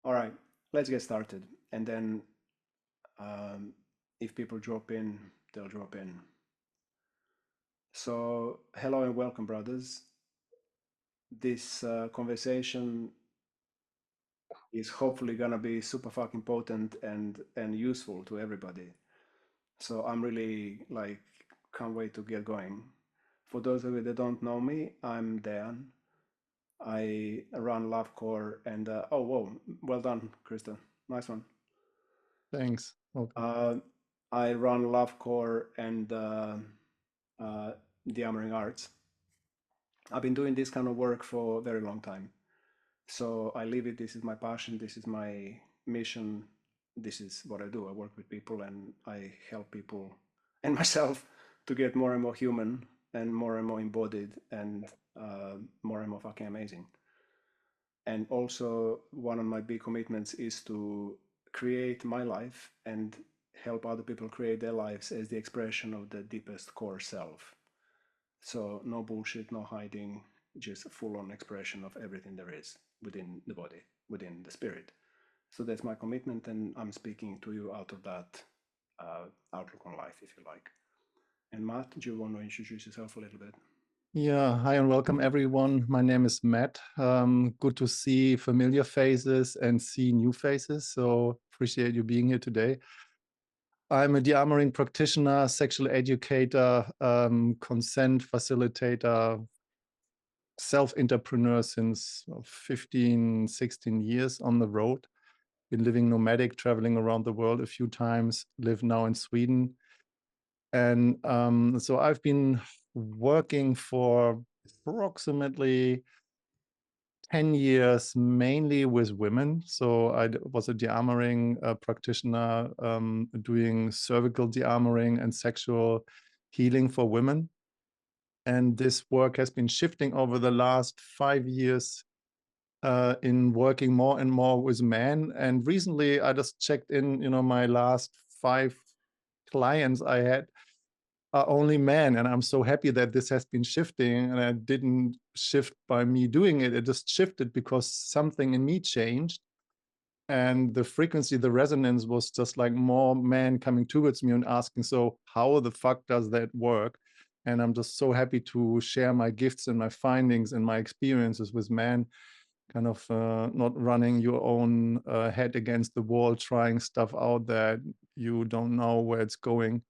All right, let's get started. And then if people drop in, they'll drop in. So, hello and welcome, brothers. This conversation is hopefully gonna be super fucking potent and useful to everybody. So I'm really like can't wait to get going. For those of you that don't know me, I'm Dan. I run LoveCore and oh whoa, well done, Krista. Nice one. Thanks. Okay. Uh, I run LoveCore and uh, Dearmouring Arts. I've been doing this kind of work for a very long time. So I live it. This is my passion. This is my mission. This is what I do. I work with people and I help people and myself to get more and more human and more embodied and more and more fucking amazing. And also, one of my big commitments is to create my life and help other people create their lives as the expression of the deepest core self. So, no bullshit, no hiding, just a full on expression of everything there is within the body, within the spirit. So, that's my commitment, and I'm speaking to you out of that outlook on life, if you like. And Matt, do you want to introduce yourself a little bit? Yeah, hi and welcome everyone. My name is Matt. Good to see familiar faces and see new faces. So appreciate you being here today. I'm a de-armoring practitioner, sexual educator, consent facilitator, self-entrepreneur since 15, 16 years on the road. Been living nomadic, traveling around the world a few times, live now in Sweden. And so I've been working for approximately 10 years, mainly with women. So I was a de-armoring practitioner, doing cervical de-armoring and sexual healing for women. And this work has been shifting over the last 5 years in working more and more with men. And recently I just checked in, my last 5 clients I had are only men, and I'm so happy that this has been shifting, and it didn't shift by me doing it. It just shifted because something in me changed, and the frequency, the resonance was just like more men coming towards me and asking, so how the fuck does that work? And I'm just so happy to share my gifts and my findings and my experiences with men, kind of not running your own head against the wall, trying stuff out that you don't know where it's going,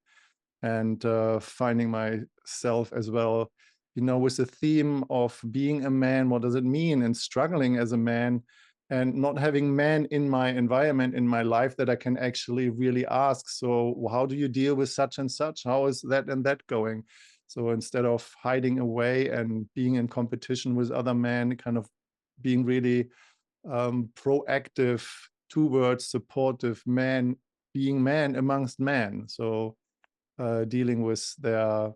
and finding myself as well, with the theme of being a man. What does it mean? And struggling as a man, and not having men in my environment, in my life, that I can actually really ask, so how do you deal with such and such? How is that and that going? So instead of hiding away and being in competition with other men, kind of being really proactive towards supportive men, being man amongst men. So dealing with their,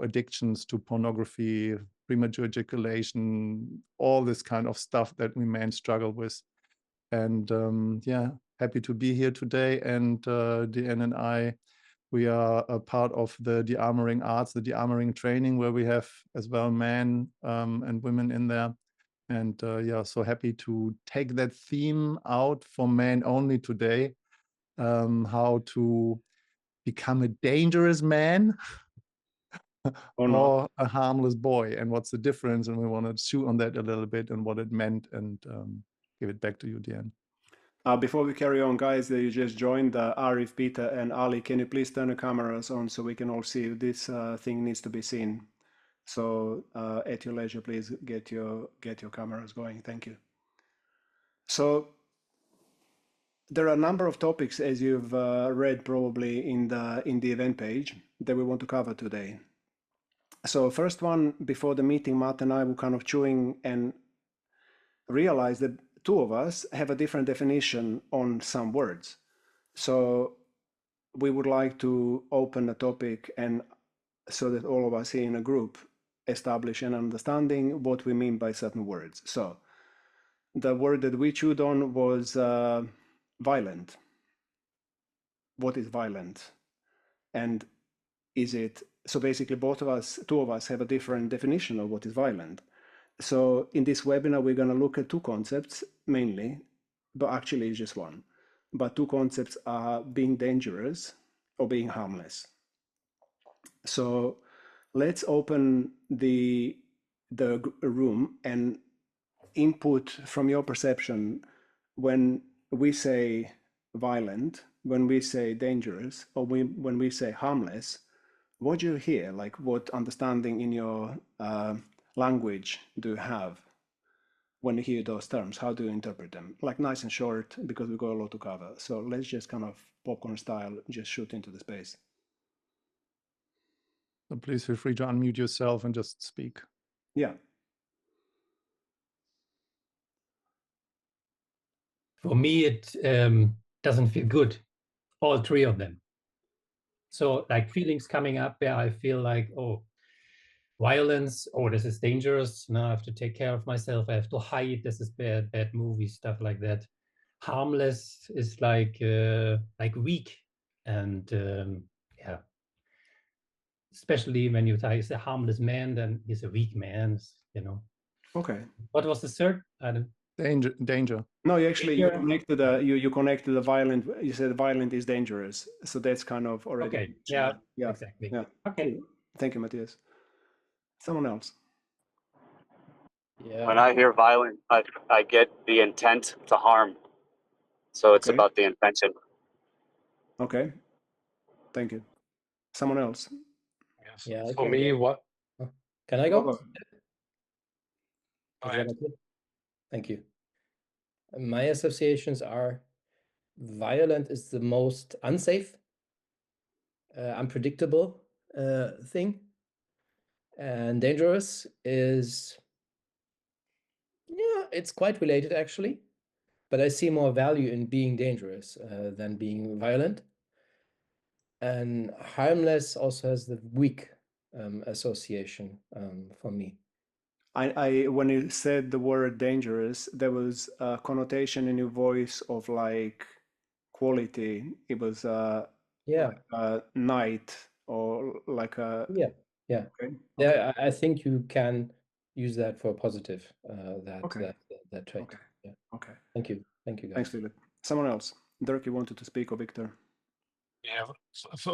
addictions to pornography, premature ejaculation, all this kind of stuff that we men struggle with. And yeah, happy to be here today. And Deanne and I, we are a part of the de-armoring arts, the de-armoring training, where we have as well men and women in there. And yeah, so happy to take that theme out for men only today. How to become a dangerous man Or not? or a harmless boy, and what's the difference? And we want to chew on that a little bit and what it meant, and give it back to you, Diane. Before we carry on, guys, that you just joined, Arif, Peter, and Ali, can you please turn the cameras on so we can all see you? This thing needs to be seen. So at your leisure, please get your cameras going. Thank you. So there are a number of topics, as you've read probably in the event page, that we want to cover today. So first one, before the meeting, Matt and I were kind of chewing and realized that two of us have a different definition on some words. So we would like to open the topic and so that all of us here in a group establish an understanding what we mean by certain words. So the word that we chewed on was violent. What is violent? And is it, so basically both of us, two of us have a different definition of what is violent. So in this webinar, we're going to look at two concepts mainly. but actually it's just one. But two concepts are being dangerous or being harmless. So let's open the room and input from your perception when we say violent, when we say dangerous, or when we say harmless. What do you hear? Like, what understanding in your language do you have when you hear those terms? How do you interpret them? Like, nice and short, because we got a lot to cover. So let's just kind of popcorn style, just shoot into the space. So please feel free to unmute yourself and just speak. Yeah. For me, it doesn't feel good, all three of them. So like feelings coming up where I feel like, oh, violence, oh, this is dangerous. Now I have to take care of myself. I have to hide. This is bad movie, stuff like that. Harmless is like weak. And yeah, especially when you say he's a harmless man, then he's a weak man, you know. Okay. What was the third? Danger. No, you actually Danger. you connected the violent. You said violent is dangerous, so that's kind of already. Okay. Yeah. Exactly. Yeah. Okay. Cool. Thank you, Matthias. Someone else. Yeah. When I hear violent, I get the intent to harm. So it's about the intention. Okay. Thank you. Someone else. Yes. Yeah, For me, what? Can I go? Go. Is that okay? Thank you. My associations are violent is the most unsafe, unpredictable thing. And dangerous is, yeah, it's quite related actually. But I see more value in being dangerous than being violent. And harmless also has the weak association for me. I when you said the word dangerous, there was a connotation in your voice of like quality. It was Yeah. like a knight or like a Yeah. Okay. Yeah, I think you can use that for positive. That trait. Okay. Yeah. Okay. Thank you, guys. Thanks, Philip. Someone else. Dirk, you wanted to speak, or Victor? Yeah,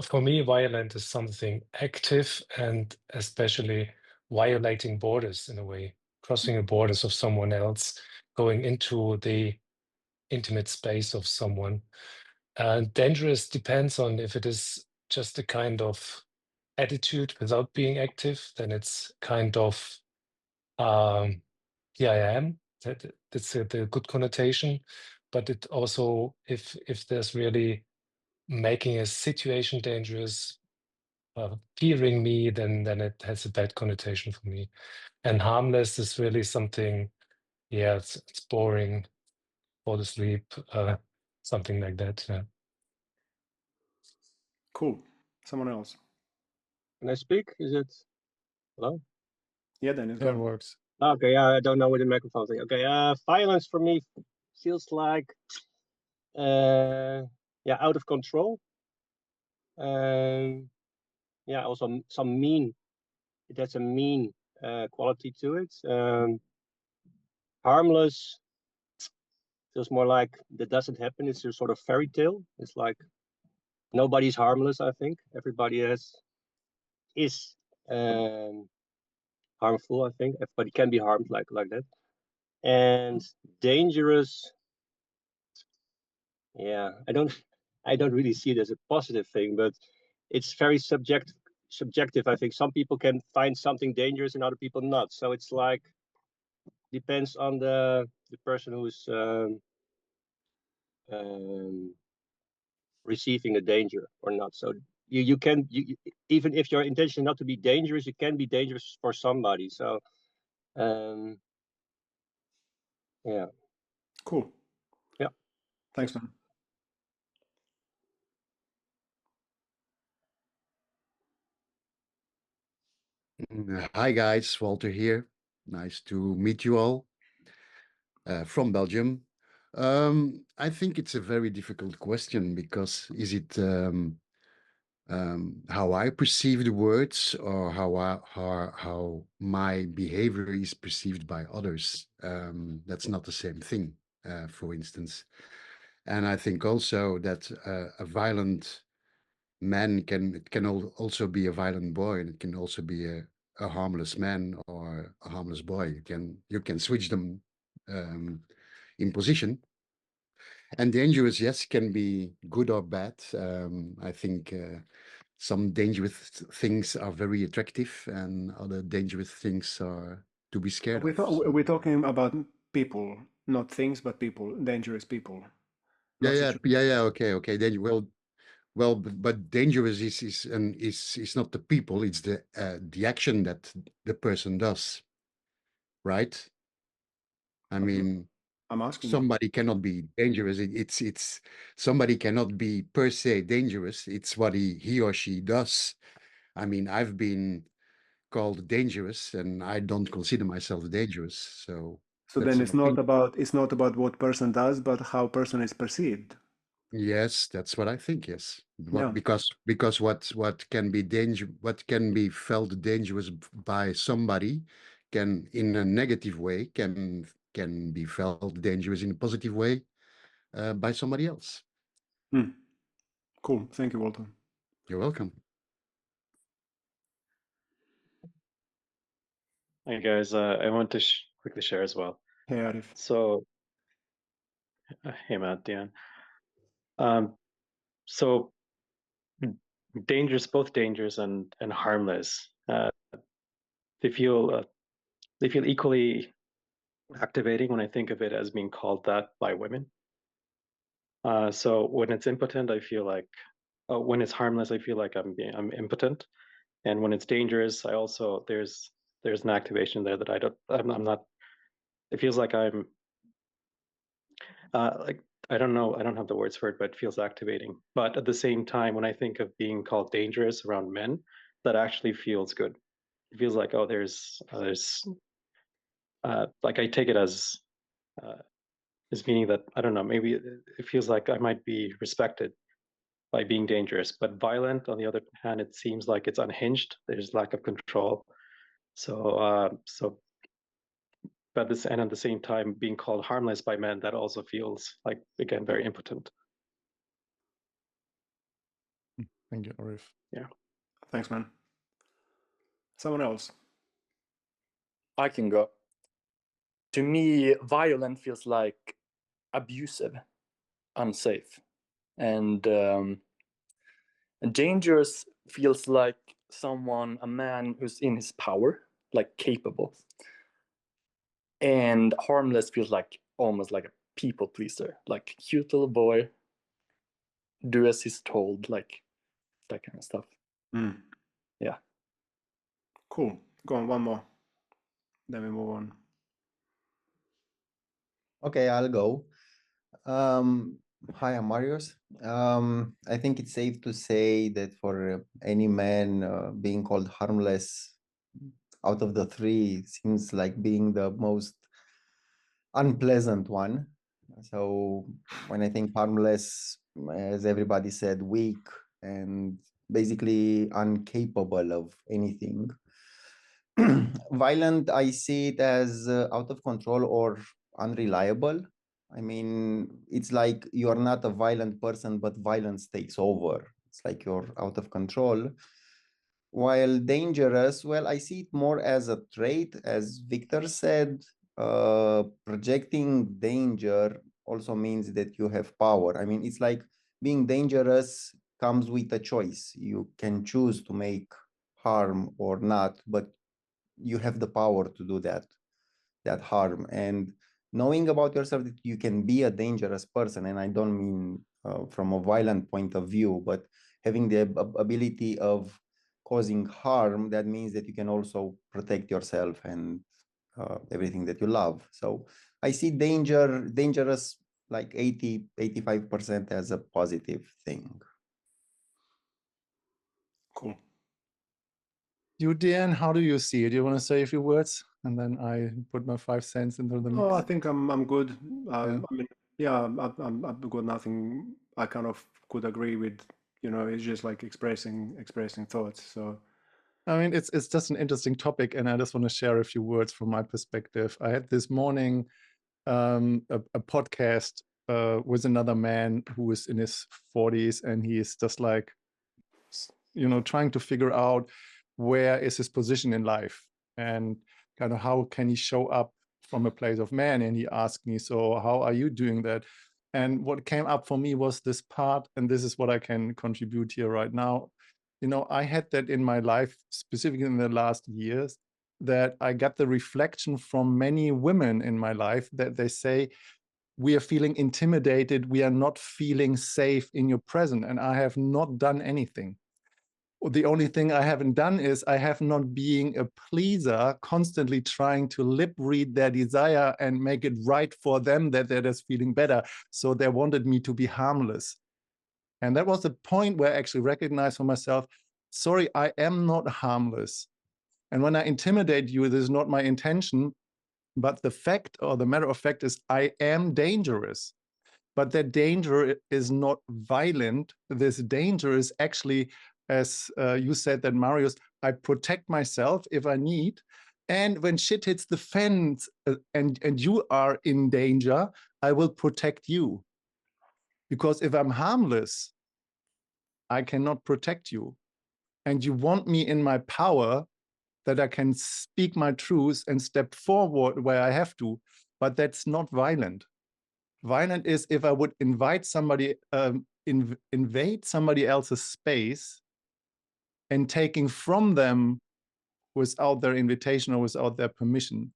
for me, violent is something active and especially violating borders in a way, crossing the borders of someone else, going into the intimate space of someone. Dangerous depends on if it is just a kind of attitude without being active, then it's kind of, yeah, I am. That's the good connotation. But it also, if there's really making a situation dangerous, fearing me, then it has a bad connotation for me. And harmless is really something, yeah, it's boring, fall asleep, something like that. Yeah. Cool. Someone else. Can I speak? Is it hello? Yeah, then it's That gone. works. Okay, yeah, I don't know with the microphone thing. Okay, violence for me feels like yeah, out of control. Yeah, also some mean. It has a mean quality to it. Harmless feels more like that doesn't happen. It's a sort of fairy tale. It's like nobody's harmless. I think everybody is harmful. I think everybody can be harmed like that. And dangerous, yeah, I don't really see it as a positive thing, but it's very subjective. I think some people can find something dangerous and other people not. So it's like depends on the person who's receiving the danger or not. So you can even if your intention not to be dangerous, you can be dangerous for somebody. So yeah. Cool. Yeah. Thanks, man. Hi guys, Walter here. Nice to meet you all from Belgium. I think it's a very difficult question because is it how I perceive the words or how my behavior is perceived by others? That's not the same thing. for instance. And I think also that a violent man can also be a violent boy, and it can also be a harmless man or a harmless boy. You can switch them in position. And dangerous, yes, can be good or bad. I think some dangerous things are very attractive, and other dangerous things are to be scared of. We're talking about people, not things, but people, dangerous people. Yeah. Okay. Then, well, but dangerous is not the people; it's the action that the person does, right? I mean, I'm asking. somebody cannot be dangerous. It's somebody cannot be per se dangerous. It's what he or she does. I mean, I've been called dangerous, and I don't consider myself dangerous. So then an it's not opinion. about what person does, but how person is perceived. Yes, that's what I think. Yes, Yeah. because what can be felt dangerous by somebody can, in a negative way, can be felt dangerous in a positive way by somebody else. Cool. Thank you, Walter. You're welcome. Hi guys, I want to quickly share as well. Hey, Arif. So, hey Matt, Dion. So dangerous, both dangerous and harmless. They feel equally activating when I think of it as being called that by women. So when it's impotent, I feel like when it's harmless, I feel like I'm impotent, and when it's dangerous, I also there's an activation there that I'm not. It feels like I'm like I don't know, I don't have the words for it, but it feels activating. But at the same time, when I think of being called dangerous around men, that actually feels good. It feels like, oh, there's like I take it as meaning that I don't know, maybe it feels like I might be respected by being dangerous. But violent, on the other hand, it seems like it's unhinged. There's lack of control. But this, and at the same time, being called harmless by men, that also feels like, again, very impotent. Thank you, Arif. Yeah. Thanks, man. Someone else. I can go. To me, violent feels like abusive, unsafe, and dangerous feels like a man who's in his power, like capable. And harmless feels like almost like a people pleaser, like cute little boy, do as he's told, like that kind of stuff. Yeah. Cool. Go on, one more. Then we move on. Okay, I'll go. Hi, I'm Marius. I think it's safe to say that for any man, being called harmless out of the three seems like being the most unpleasant one. So when I think harmless, as everybody said, weak and basically incapable of anything. Violent, I see it as out of control or unreliable. I mean, it's like you're not a violent person, but violence takes over. It's like you're out of control. While dangerous, well, I see it more as a trait, as Victor said. Projecting danger also means that you have power. I mean, it's like being dangerous comes with a choice. You can choose to make harm or not, but you have the power to do that harm. And knowing about yourself that you can be a dangerous person, and I don't mean from a violent point of view, but having the ability of causing harm, that means that you can also protect yourself and everything that you love. So I see dangerous like 85% as a positive thing. Cool. You, Dan, how do you see it? Do you want to say a few words, and then I put my 5 cents into the mix? Oh, I think I'm good. Yeah. I mean, yeah, I've got nothing. I kind of could agree with. It's just like expressing thoughts. So I mean, it's just an interesting topic, and I just want to share a few words from my perspective. I had this morning a podcast with another man who is in his 40s, and he is just like, trying to figure out where is his position in life and kind of how can he show up from a place of man. And he asked me, so how are you doing that? And what came up for me was this part, and this is what I can contribute here right now. I had that in my life, specifically in the last years, that I got the reflection from many women in my life that they say, we are feeling intimidated, we are not feeling safe in your presence. And I have not done anything. The only thing I haven't done is I have not being a pleaser, constantly trying to lip read their desire and make it right for them that they're just feeling better. So they wanted me to be harmless. And that was the point where I actually recognized for myself, sorry, I am not harmless. And when I intimidate you, this is not my intention, but the fact or the matter of fact is I am dangerous. But that danger is not violent. This danger is actually, as you said that, Marius, I protect myself if I need. And when shit hits the fence and you are in danger, I will protect you. Because if I'm harmless, I cannot protect you. And you want me in my power that I can speak my truth and step forward where I have to. But that's not violent. Violent is if I would invite somebody, invade somebody else's space and taking from them without their invitation or without their permission.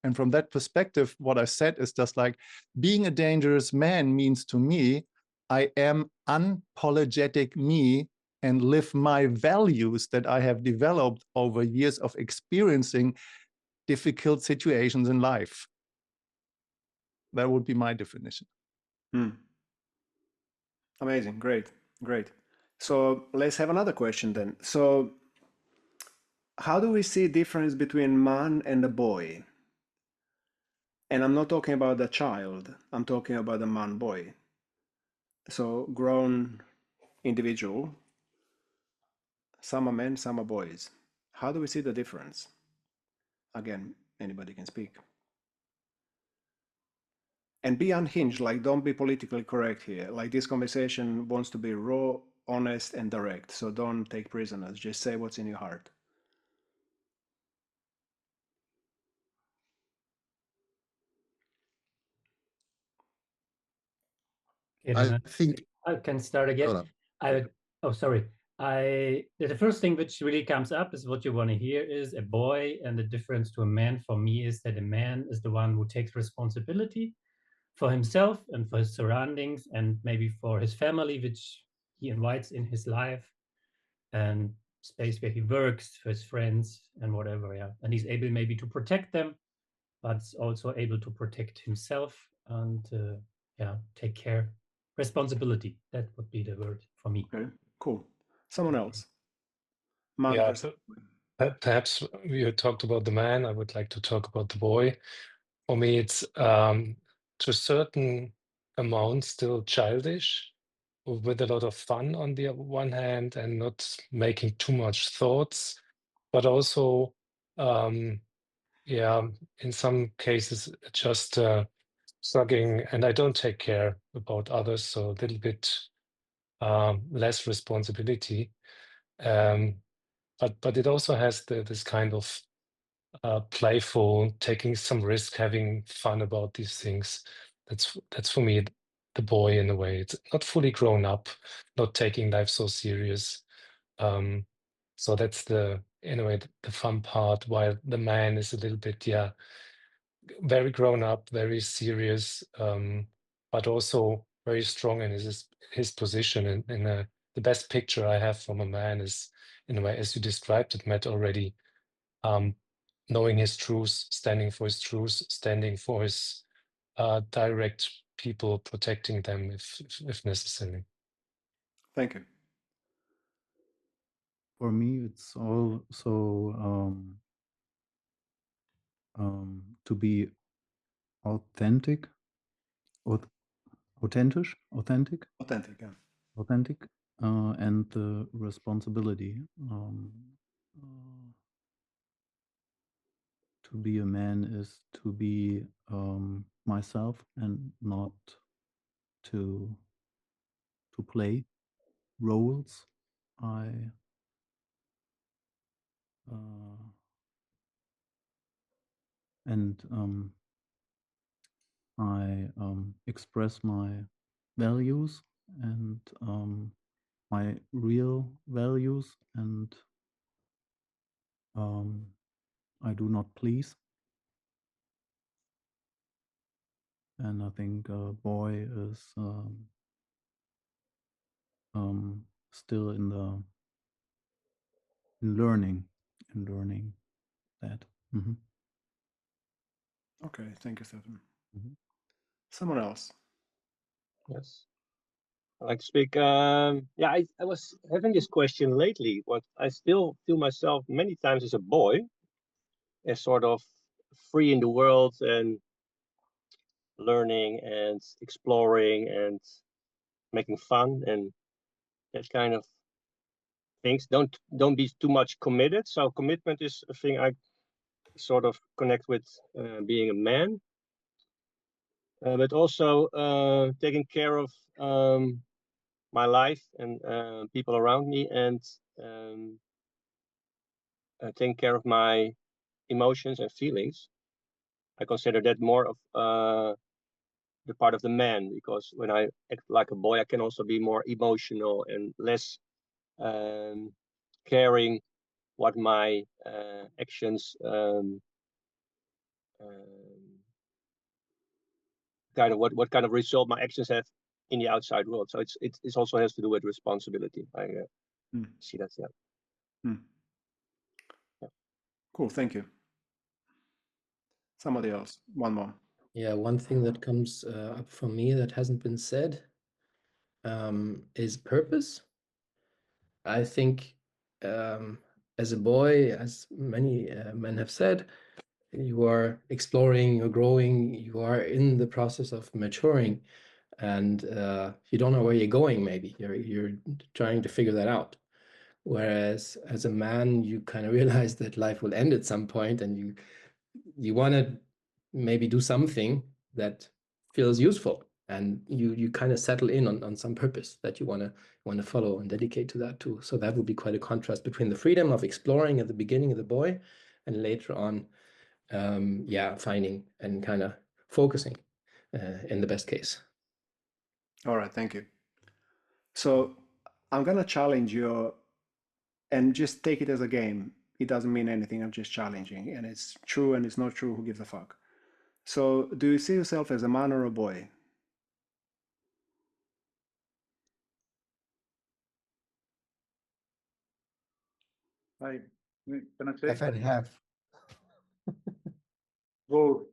And from that perspective, what I said is just like, being a dangerous man means to me, I am unapologetic me and live my values that I have developed over years of experiencing difficult situations in life. That would be my definition. Amazing, great. So let's have another question then. So how do we see difference between man and a boy? And I'm not talking about a child, I'm talking about a man-boy. So grown individual, some are men, some are boys. How do we see the difference? Again, anybody can speak. And be unhinged, like don't be politically correct here. Like this conversation wants to be raw, honest, and direct. So don't take prisoners, just say what's in your heart. Okay, I think I can start again. The first thing which really comes up is what you want to hear is a boy, and the difference to a man for me is that a man is the one who takes responsibility for himself and for his surroundings and maybe for his family, which he invites in his life, and space where he works, for his friends and whatever. Yeah, and he's able maybe to protect them, but also able to protect himself and take care. Responsibility, that would be the word for me. Okay, cool. Someone else? Yeah, perhaps you talked about the man. I would like to talk about the boy. For me, it's to a certain amount still childish, with a lot of fun on the one hand and not making too much thoughts, but also, in some cases, just slugging, and I don't take care about others, so a little bit less responsibility. But it also has this kind of playful, taking some risk, having fun about these things. That's for me the boy in a way. It's not fully grown up, not taking life so serious. So that's in a way the fun part. While the man is a little bit very grown up, very serious, but also very strong in his position. And the best picture I have from a man is, in a way, as you described it, Matt, already, knowing his truth, standing for his truth, standing for his direct people, protecting them if necessary. Thank you. For me, it's also to be authentic, authentic, yeah. Authentic, and the responsibility to be a man is to be myself and not to play roles. I express my values and my real values, and I do not please. And I think a boy is still in learning that. Okay, thank you, Stefan. Mhm. Someone else. Yes. I like to speak. Yeah, I was having this question lately. What I still feel myself many times as a boy, as sort of free in the world and learning and exploring and making fun and that kind of things. Don't be too much committed. So commitment is a thing I sort of connect with being a man, but also taking care of my life and people around me, and taking care of my emotions and feelings. I consider that more of the part of the man, because when I act like a boy, I can also be more emotional and less caring what my actions kind of what kind of result my actions have in the outside world. So it also has to do with responsibility. I see that. Yeah. Yeah. Cool. Thank you. Somebody else. One more. Yeah, one thing that comes up for me that hasn't been said is purpose. I think as a boy, as many men have said, you are exploring, you're growing, you are in the process of maturing, and you don't know where you're going. Maybe you're trying to figure that out. Whereas as a man, you kind of realize that life will end at some point, and you want to maybe do something that feels useful, and you kind of settle in on some purpose that you want to follow and dedicate to that too. So that would be quite a contrast between the freedom of exploring at the beginning of the boy and later on finding and kind of focusing in the best case. All right, thank you. So I'm gonna challenge you, and just take it as a game. It doesn't mean anything. I'm just challenging, and it's true and it's not true. Who gives a fuck? So, do you see yourself as a man or a boy? Hi, can I say? Half and half. Both.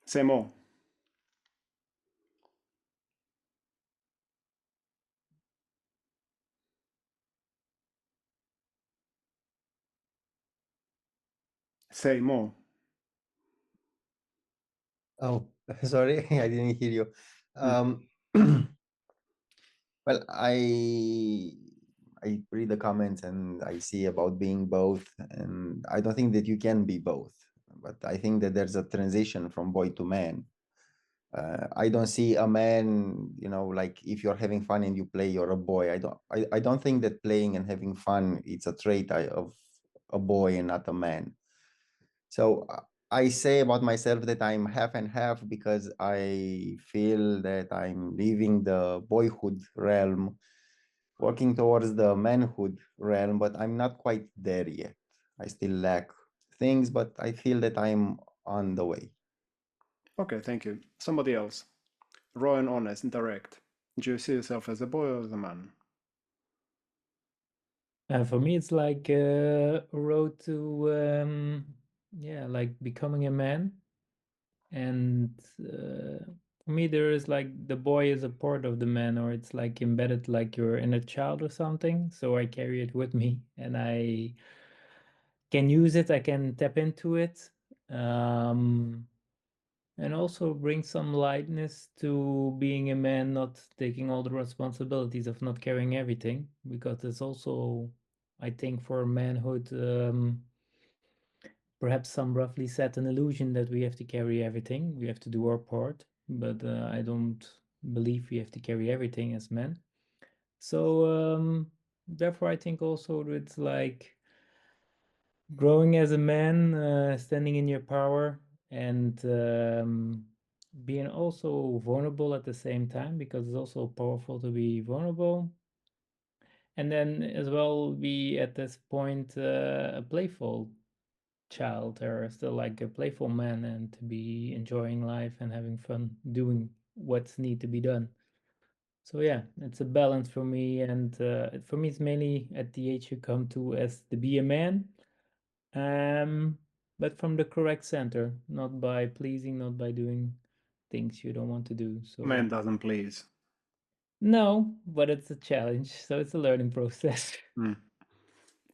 Say more. Say more. Oh, sorry, I didn't hear you. Well, I read the comments and I see about being both, and I don't think that you can be both, but I think that there's a transition from boy to man. I don't see a man, like if you're having fun and you play, you're a boy. I don't think that playing and having fun, it's a trait of a boy and not a man. So I say about myself that I'm half and half because I feel that I'm leaving the boyhood realm, working towards the manhood realm, but I'm not quite there yet. I still lack things, but I feel that I'm on the way. Okay, thank you. Somebody else. Raw and honest and direct. Do you see yourself as a boy or as a man? For me, it's like a road to, like becoming a man. And for me, there is like the boy is a part of the man, or it's like embedded like your inner child or something. So I carry it with me and I can use it, I can tap into it. And also bring some lightness to being a man, not taking all the responsibilities of not carrying everything, because it's also, I think, for manhood, perhaps some roughly set an illusion that we have to carry everything. We have to do our part, but I don't believe we have to carry everything as men. So therefore, I think also it's like growing as a man, standing in your power, and being also vulnerable at the same time, because it's also powerful to be vulnerable. And then as well be at this point a playful child, or still like a playful man, and to be enjoying life and having fun doing what's need to be done. So yeah, it's a balance for me, and for me it's mainly at the age you come to as to be a man, but from the correct center, not by pleasing, not by doing things you don't want to do. So Man doesn't please. no, but it's a challenge, so it's a learning process.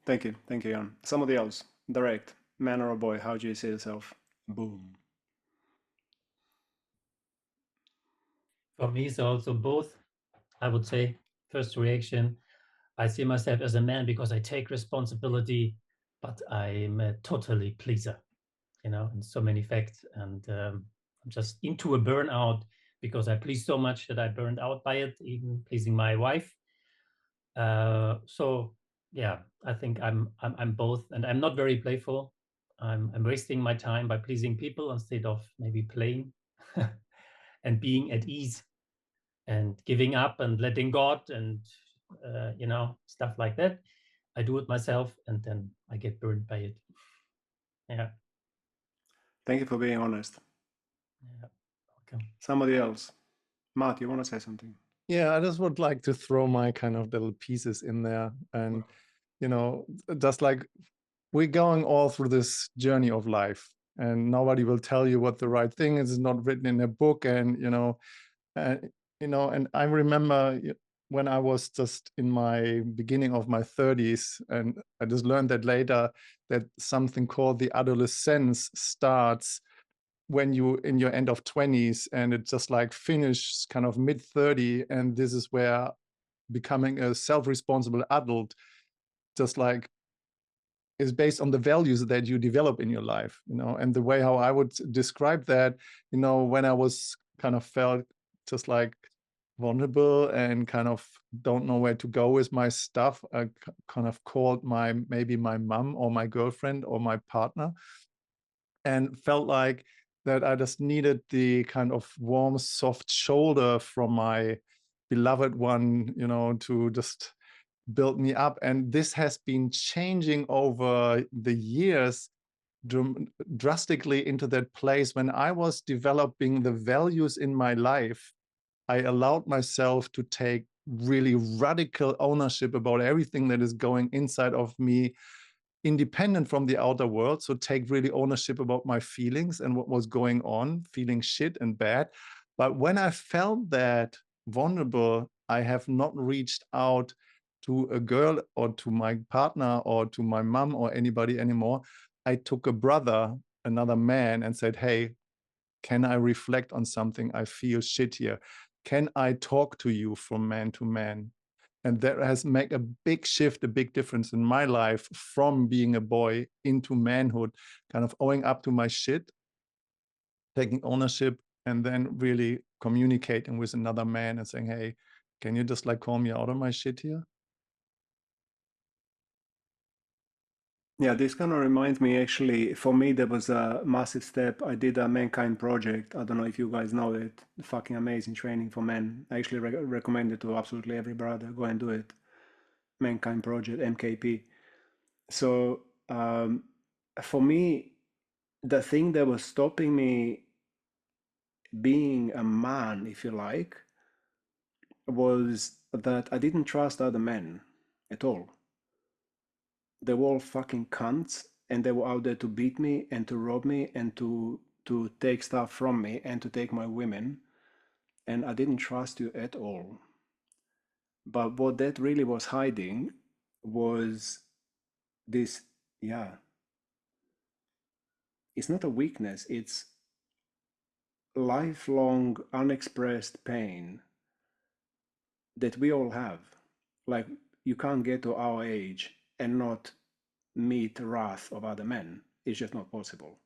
Thank you, Jan. Somebody else, direct, man or a boy, how do you see yourself? Boom. For me, it's also both. I would say, first reaction, I see myself as a man because I take responsibility, but I'm a totally pleaser, you know, in so many facts. And I'm just into a burnout because I please so much that I burned out by it, even pleasing my wife. So yeah, I think I'm both, and I'm not very playful. I'm wasting my time by pleasing people instead of maybe playing and being at ease and giving up and letting God and you know, stuff like that. I do it myself, and then I get burned by it. Yeah. Thank you for being honest. Yeah. Welcome. Somebody else. Matt, you want to say something? Yeah, I just would like to throw my kind of little pieces in there. And, you know, just like we're going all through this journey of life, and nobody will tell you what the right thing is. It's not written in a book. And, and I remember when I was just in my beginning of my 30s, and I just learned that later, that something called the adolescence starts when you in your end of 20s, and it just like finishes kind of mid 30, and this is where becoming a self-responsible adult just like is based on the values that you develop in your life, you know. And the way how I would describe that, you know, when I was kind of felt just like vulnerable and kind of don't know where to go with my stuff, I kind of called maybe my mom or my girlfriend or my partner, and felt like that I just needed the kind of warm, soft shoulder from my beloved one, you know, to just build me up. And this has been changing over the years drastically into that place. When I was developing the values in my life, I allowed myself to take really radical ownership about everything that is going inside of me, independent from the outer world. So take really ownership about my feelings and what was going on, feeling shit and bad. But when I felt that vulnerable, I have not reached out to a girl or to my partner or to my mom or anybody anymore. I took a brother, another man, and said, hey, can I reflect on something? I feel shit here. Can I talk to you from man to man? And that has made a big shift, a big difference in my life from being a boy into manhood, kind of owing up to my shit, taking ownership, and then really communicating with another man and saying, hey, can you just like call me out of my shit here? Yeah, this kind of reminds me, actually, for me, there was a massive step. I did a Mankind project. I don't know if you guys know it. Fucking amazing training for men. I actually recommend it to absolutely every brother. Go and do it. Mankind project, MKP. So for me, the thing that was stopping me being a man, if you like, was that I didn't trust other men at all. They were all fucking cunts, and they were out there to beat me and to rob me and to take stuff from me and to take my women, and I didn't trust you at all. But what that really was hiding was this, yeah, it's not a weakness, it's lifelong unexpressed pain that we all have. Like, you can't get to our age and not meet wrath of other men. It's just not possible.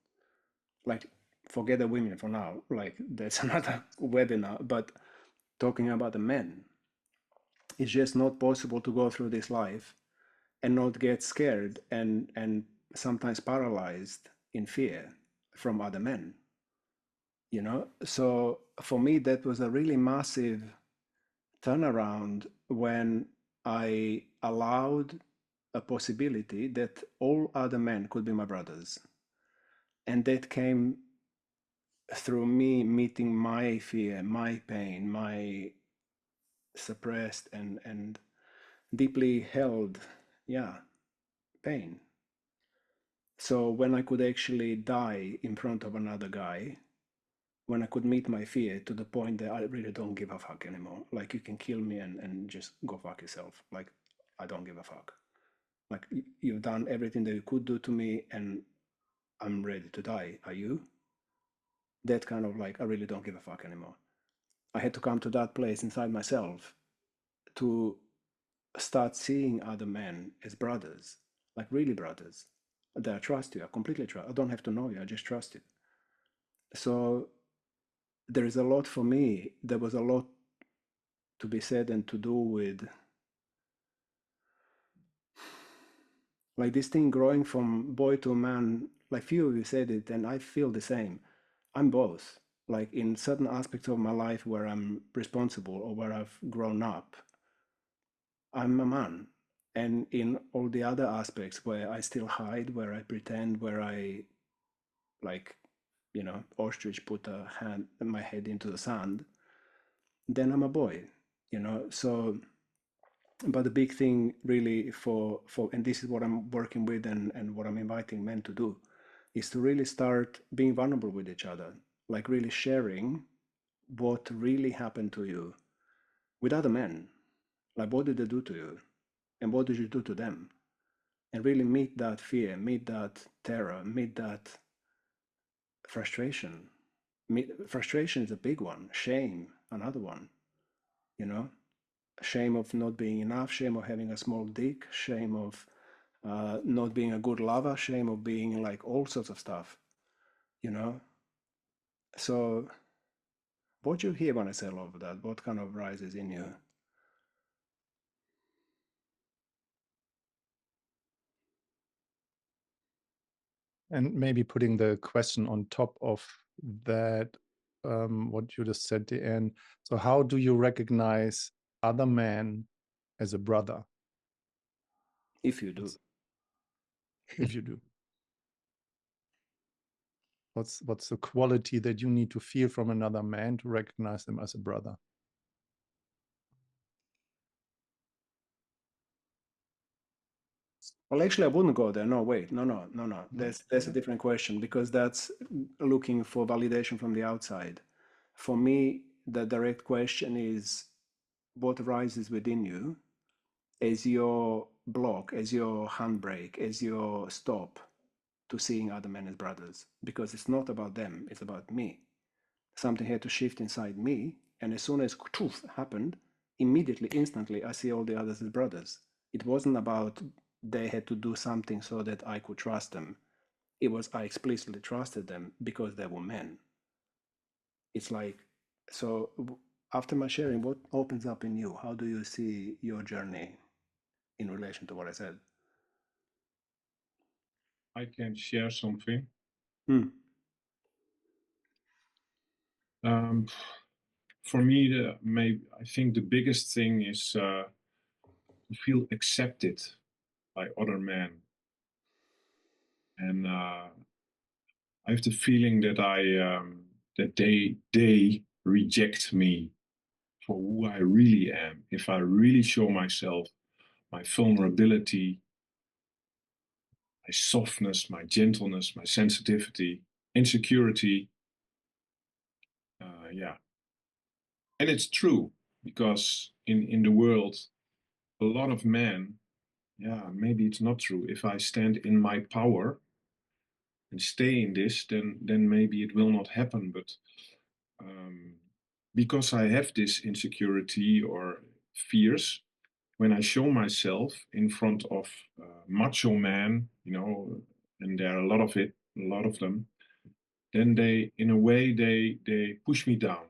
Like, forget the women for now. Like, that's another webinar. But talking about the men, it's just not possible to go through this life and not get scared and sometimes paralyzed in fear from other men. You know, so for me, that was a really massive turnaround when I allowed a possibility that all other men could be my brothers. And that came through me meeting my fear, my pain, my suppressed and deeply held, pain. So when I could actually die in front of another guy, when I could meet my fear to the point that I really don't give a fuck anymore. Like, you can kill me and just go fuck yourself. Like, I don't give a fuck. Like, you've done everything that you could do to me and I'm ready to die. Are you? That kind of like, I really don't give a fuck anymore. I had to come to that place inside myself to start seeing other men as brothers, like really brothers. That I trust you, I completely trust. I don't have to know you, I just trust you. So there is a lot for me. There was a lot to be said and to do with like this thing growing from boy to man. Like, few of you said it and I feel the same. I'm both. Like, in certain aspects of my life where I'm responsible or where I've grown up, I'm a man. And in all the other aspects where I still hide, where I pretend, where I, like, you know, ostrich put my head into the sand, then I'm a boy, you know. So, but the big thing really and this is what I'm working with and what I'm inviting men to do, is to really start being vulnerable with each other, like really sharing what really happened to you with other men. Like, what did they do to you? And what did you do to them? And really meet that fear, meet that terror, meet that frustration. Frustration is a big one. Shame, another one, you know? Shame of not being enough, shame of having a small dick, shame of not being a good lover, shame of being like all sorts of stuff, you know? So what do you hear when I say all of that? What kind of rises in you? And maybe putting the question on top of that, what you just said, Deanne. So how do you recognize other men as a brother? If you do. If you do. What's the quality that you need to feel from another man to recognize them as a brother? Well, actually, I wouldn't go there. No, wait, no. That's a different question, because that's looking for validation from the outside. For me, the direct question is what rises within you as your block, as your handbrake, as your stop to seeing other men as brothers. Because it's not about them, it's about me. Something had to shift inside me, and as soon as truth happened, immediately, instantly, I see all the others as brothers. It wasn't about they had to do something so that I could trust them. It was I explicitly trusted them because they were men. It's like, so after my sharing, what opens up in you? How do you see your journey in relation to what I said? I can share something. For me, I think the biggest thing is to feel accepted by other men. And I have the feeling that that they reject me for who I really am. If I really show myself, my vulnerability, my softness, my gentleness, my sensitivity, insecurity, and it's true, because in the world, a lot of men, maybe it's not true. If I stand in my power and stay in this, then maybe it will not happen. But because I have this insecurity or fears, when I show myself in front of macho men, and there are a lot of them, then they, in a way, they push me down.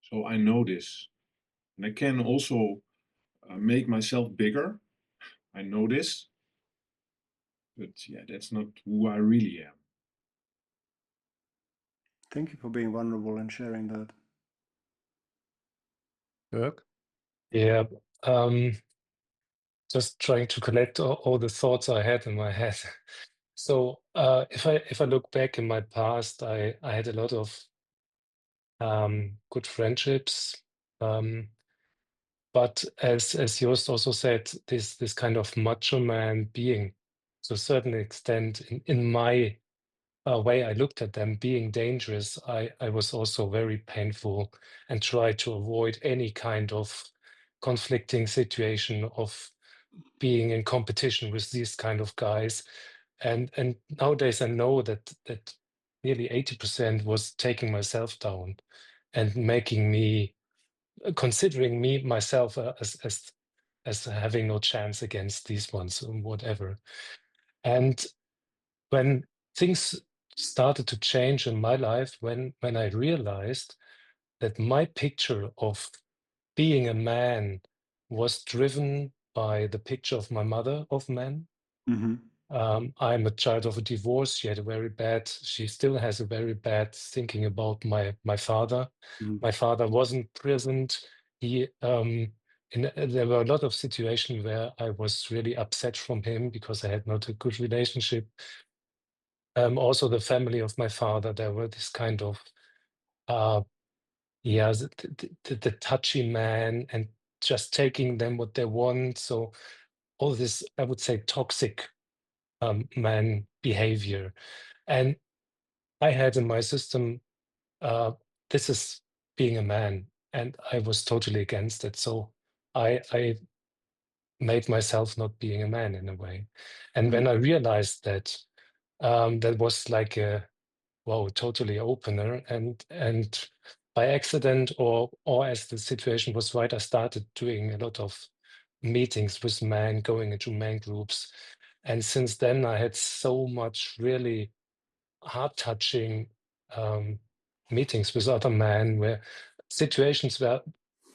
So I know this, and I can also make myself bigger. I know this, but yeah, that's not who I really am. Thank you for being vulnerable and sharing that. Dirk? Yeah, just trying to collect all the thoughts I had in my head. So if I look back in my past, I had a lot of good friendships. But as Joost also said, this kind of macho man being, to a certain extent, in my way I looked at them being dangerous, I was also very painful and tried to avoid any kind of conflicting situation of being in competition with these kind of guys. And nowadays I know that nearly 80% was taking myself down and making me considering myself as having no chance against these ones or whatever. And when things started to change in my life, when I realized that my picture of being a man was driven by the picture of my mother of men. Mm-hmm. I'm a child of a divorce. She still has a very bad thinking about my father. Mm-hmm. My father wasn't present. There were a lot of situations where I was really upset from him because I had not a good relationship. Also, the family of my father, there were this kind of, the touchy man and just taking them what they want. So all this, I would say, toxic man behavior. And I had in my system, this is being a man, and I was totally against it. So I made myself not being a man in a way. And when I realized that, that was like a totally opener. And by accident or as the situation was right, I started doing a lot of meetings with men, going into men groups. And since then, I had so much really heart-touching meetings with other men, where situations where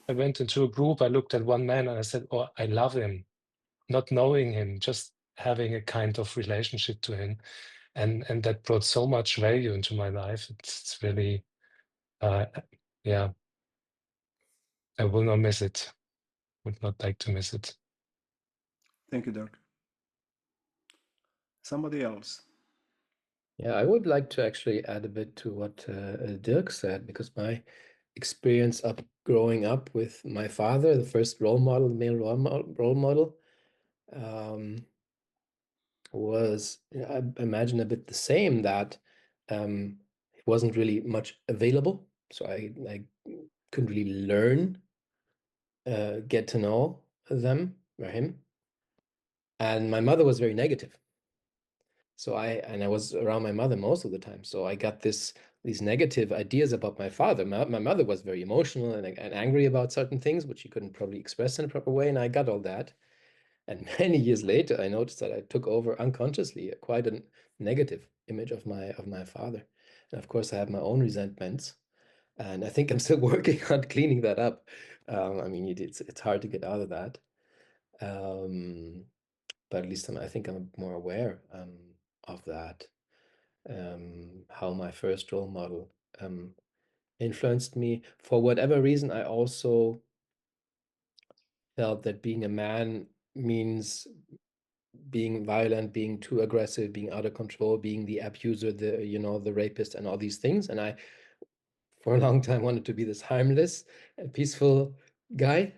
I went into a group, I looked at one man and I said, "Oh, I love him," not knowing him, just having a kind of relationship to him, and that brought so much value into my life. It's really, yeah, I will not miss it. Would not like to miss it. Thank you, Dirk. Somebody else. Yeah, I would like to actually add a bit to what Dirk said, because my experience of growing up with my father, the first role model, male role model, was, I imagine, a bit the same, that it wasn't really much available. So I couldn't really learn, get to know them or him. And my mother was very negative. So I was around my mother most of the time. So I got these negative ideas about my father. My mother was very emotional and angry about certain things, which she couldn't probably express in a proper way. And I got all that. And many years later, I noticed that I took over unconsciously quite a negative image of my father. And of course, I have my own resentments. And I think I'm still working on cleaning that up. I mean, it's hard to get out of that. But at least I think I'm more aware of that, how my first role model influenced me. For whatever reason, I also felt that being a man means being violent, being too aggressive, being out of control, being the abuser, the rapist, and all these things. And I, for a long time, wanted to be this harmless, peaceful guy.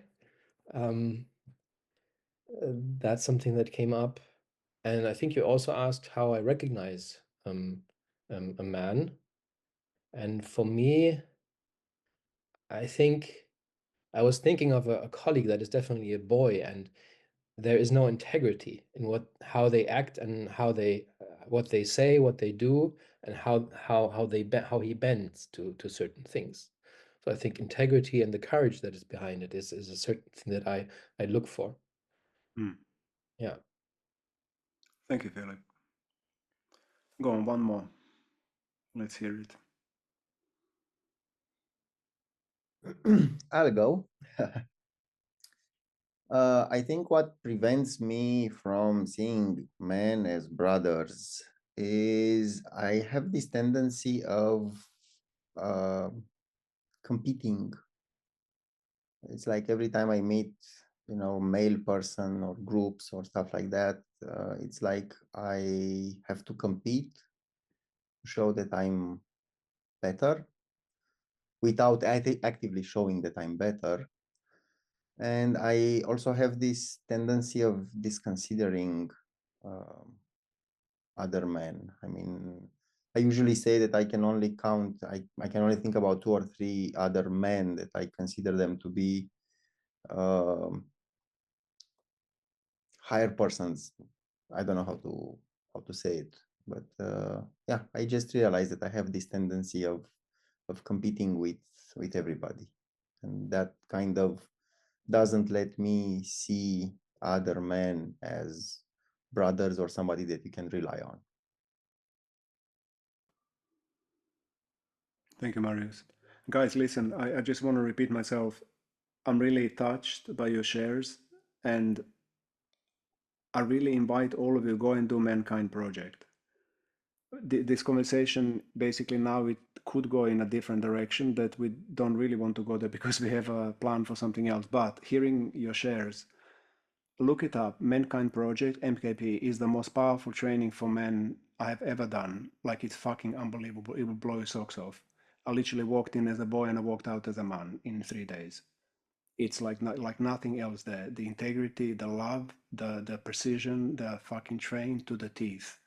That's something that came up. And I think you also asked how I recognize a man. And for me, I think I was thinking of a colleague that is definitely a boy, and there is no integrity in how they act and how they what they say, what they do, and how he bends to certain things. So I think integrity and the courage that is behind it is a certain thing that I look for. Mm. Yeah. Thank you, Philip. Go on, one more. Let's hear it. I'll go. I think what prevents me from seeing men as brothers is I have this tendency of competing. It's like every time I meet, male person or groups or stuff like that, it's like I have to compete to show that I'm better without actively showing that I'm better. And I also have this tendency of disconsidering other men. I mean, I usually say that I can only count, I can only think about 2 or 3 other men that I consider them to be higher persons. I don't know how to say it, but yeah, I just realized that I have this tendency of competing with everybody, and that kind of doesn't let me see other men as brothers or somebody that you can rely on. Thank you, Marius. Guys, listen, I just want to repeat myself. I'm really touched by your shares, and I really invite all of you go and do Mankind Project. This conversation, basically now it could go in a different direction that we don't really want to go there because we have a plan for something else. But hearing your shares, look it up. Mankind Project, MKP, is the most powerful training for men I have ever done. Like, it's fucking unbelievable. It will blow your socks off. I literally walked in as a boy and I walked out as a man in 3 days. It's like nothing else there. The integrity, the love, the precision, the fucking trained to the teeth.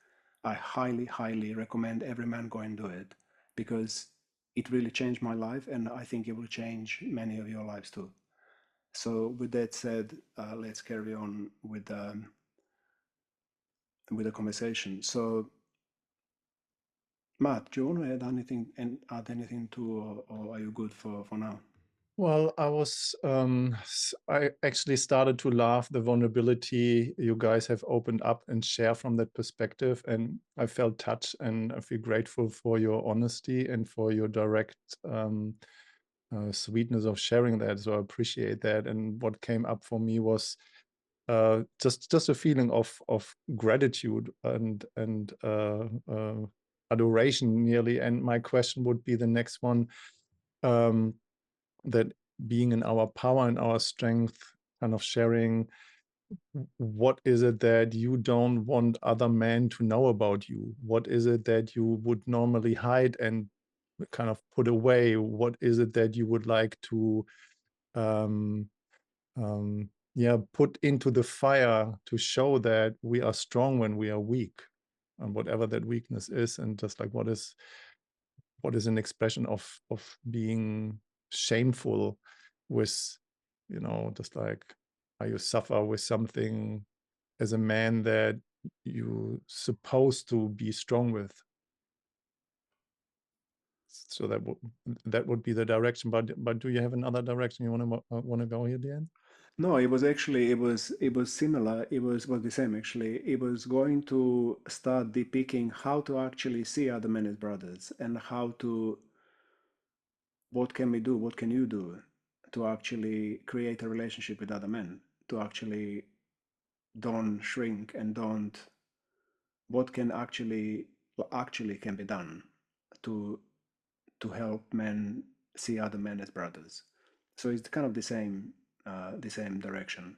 I highly, highly recommend every man go and do it because it really changed my life, and I think it will change many of your lives too. So with that said, let's carry on with the conversation. So Matt, do you want to add anything to, or are you good for now? Well, I actually started to laugh the vulnerability you guys have opened up and share from that perspective. And I felt touched, and I feel grateful for your honesty and for your direct sweetness of sharing that. So I appreciate that. And what came up for me was just a feeling of gratitude and adoration nearly. And my question would be the next one. That being in our power and our strength, kind of sharing, what is it that you don't want other men to know about you? What is it that you would normally hide and kind of put away? What is it that you would like to put into the fire to show that we are strong when we are weak, and whatever that weakness is? And just like what is an expression of being shameful with, just like how you suffer with something as a man that you supposed to be strong with. So that would be the direction. But do you have another direction you want to go here, Dan? No, it was actually it was similar. It was the same actually. It was going to start depicting how to actually see other men as brothers, and what can we do, what can you do to actually create a relationship with other men, to actually don't shrink and don't, what can actually can be done to help men see other men as brothers. So it's kind of the same direction.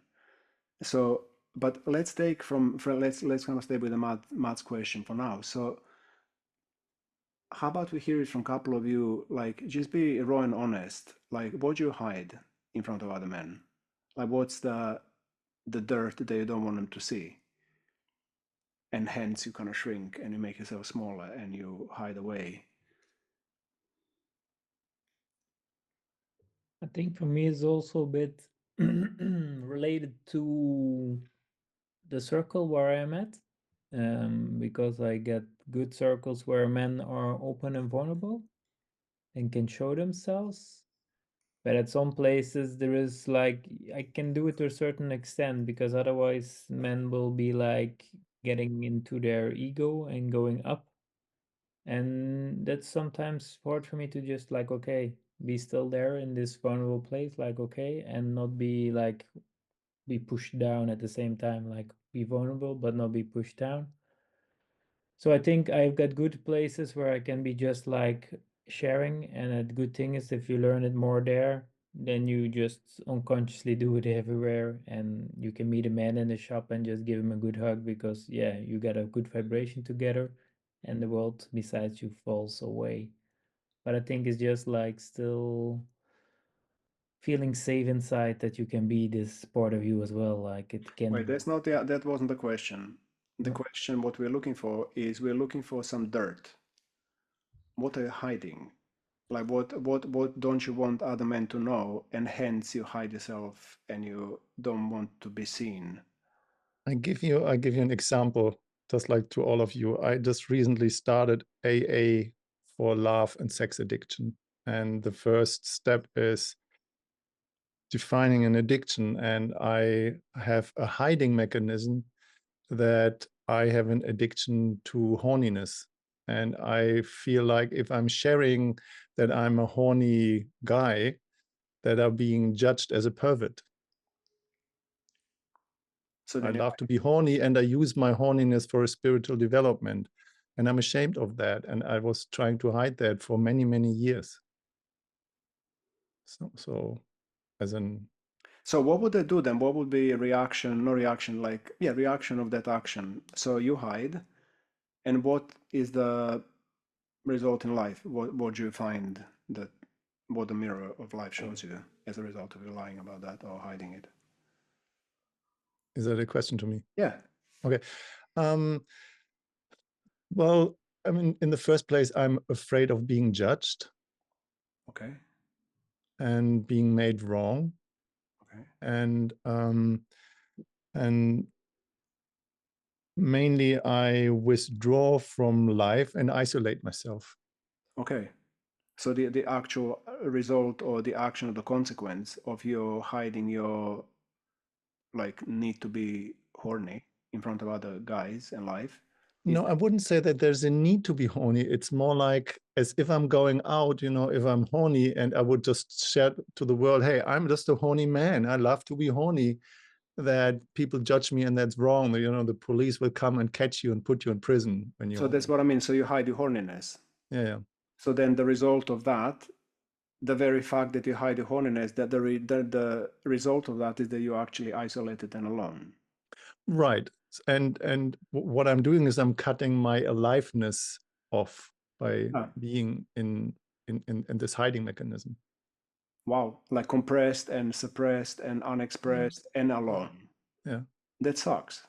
So, but let's take let's kind of stay with the Matt's question for now. So, how about we hear it from a couple of you? Like, just be raw and honest. Like, what do you hide in front of other men? Like, what's the dirt that you don't want them to see? And hence you kind of shrink and you make yourself smaller and you hide away. I think for me it's also a bit related to the circle where I'm at, because I get good circles where men are open and vulnerable and can show themselves. But at some places there is like, I can do it to a certain extent, because otherwise men will be like getting into their ego and going up And that's sometimes hard for me to just like, okay, be still there in this vulnerable place, like, okay, and not be like, be pushed down at the same time, like be vulnerable, but not be pushed down. So I think I've got good places where I can be just like sharing. And a good thing is if you learn it more there, then you just unconsciously do it everywhere. And you can meet a man in the shop and just give him a good hug because, yeah, you got a good vibration together and the world besides you falls away. But I think it's just like still feeling safe inside that you can be this part of you as well. Like it can. Wait, that's not that wasn't the question. The question, what we're looking for is we're looking for some dirt. What are you hiding? Like what don't you want other men to know, and hence you hide yourself and you don't want to be seen? I give you an example, just like to all of you. I just recently started AA for love and sex addiction. And the first step is defining an addiction. And I have a hiding mechanism that I have an addiction to horniness. And I feel like if I'm sharing that I'm a horny guy, that I'm being judged as a pervert. So I love to be horny, and I use my horniness for a spiritual development. And I'm ashamed of that. And I was trying to hide that for many, many years. So as an... So what would they do then? What would be a reaction, no reaction, like, yeah, reaction of that action? So you hide, and what is the result in life? What do you find that, what the mirror of life shows you as a result of you lying about that or hiding it? Is that a question to me? Yeah. Okay. Well, I mean, in the first place, I'm afraid of being judged. Okay. And being made wrong. Okay. And mainly I withdraw from life and isolate myself. Okay. So the actual result or the action or the consequence of your hiding your like need to be horny in front of other guys in life. No, I wouldn't say that there's a need to be horny. It's more like as if I'm going out, you know, if I'm horny and I would just share to the world, hey, I'm just a horny man. I love to be horny. That people judge me and that's wrong. You know, the police will come and catch you and put you in prison when you. So that's what I mean. So you hide your horniness. Yeah. So then the result of that, the very fact that you hide your horniness, that the result of that is that you're actually isolated and alone. Right. And what I'm doing is I'm cutting my aliveness off by being in this hiding mechanism. Wow, like compressed and suppressed and unexpressed and alone. Yeah. That sucks.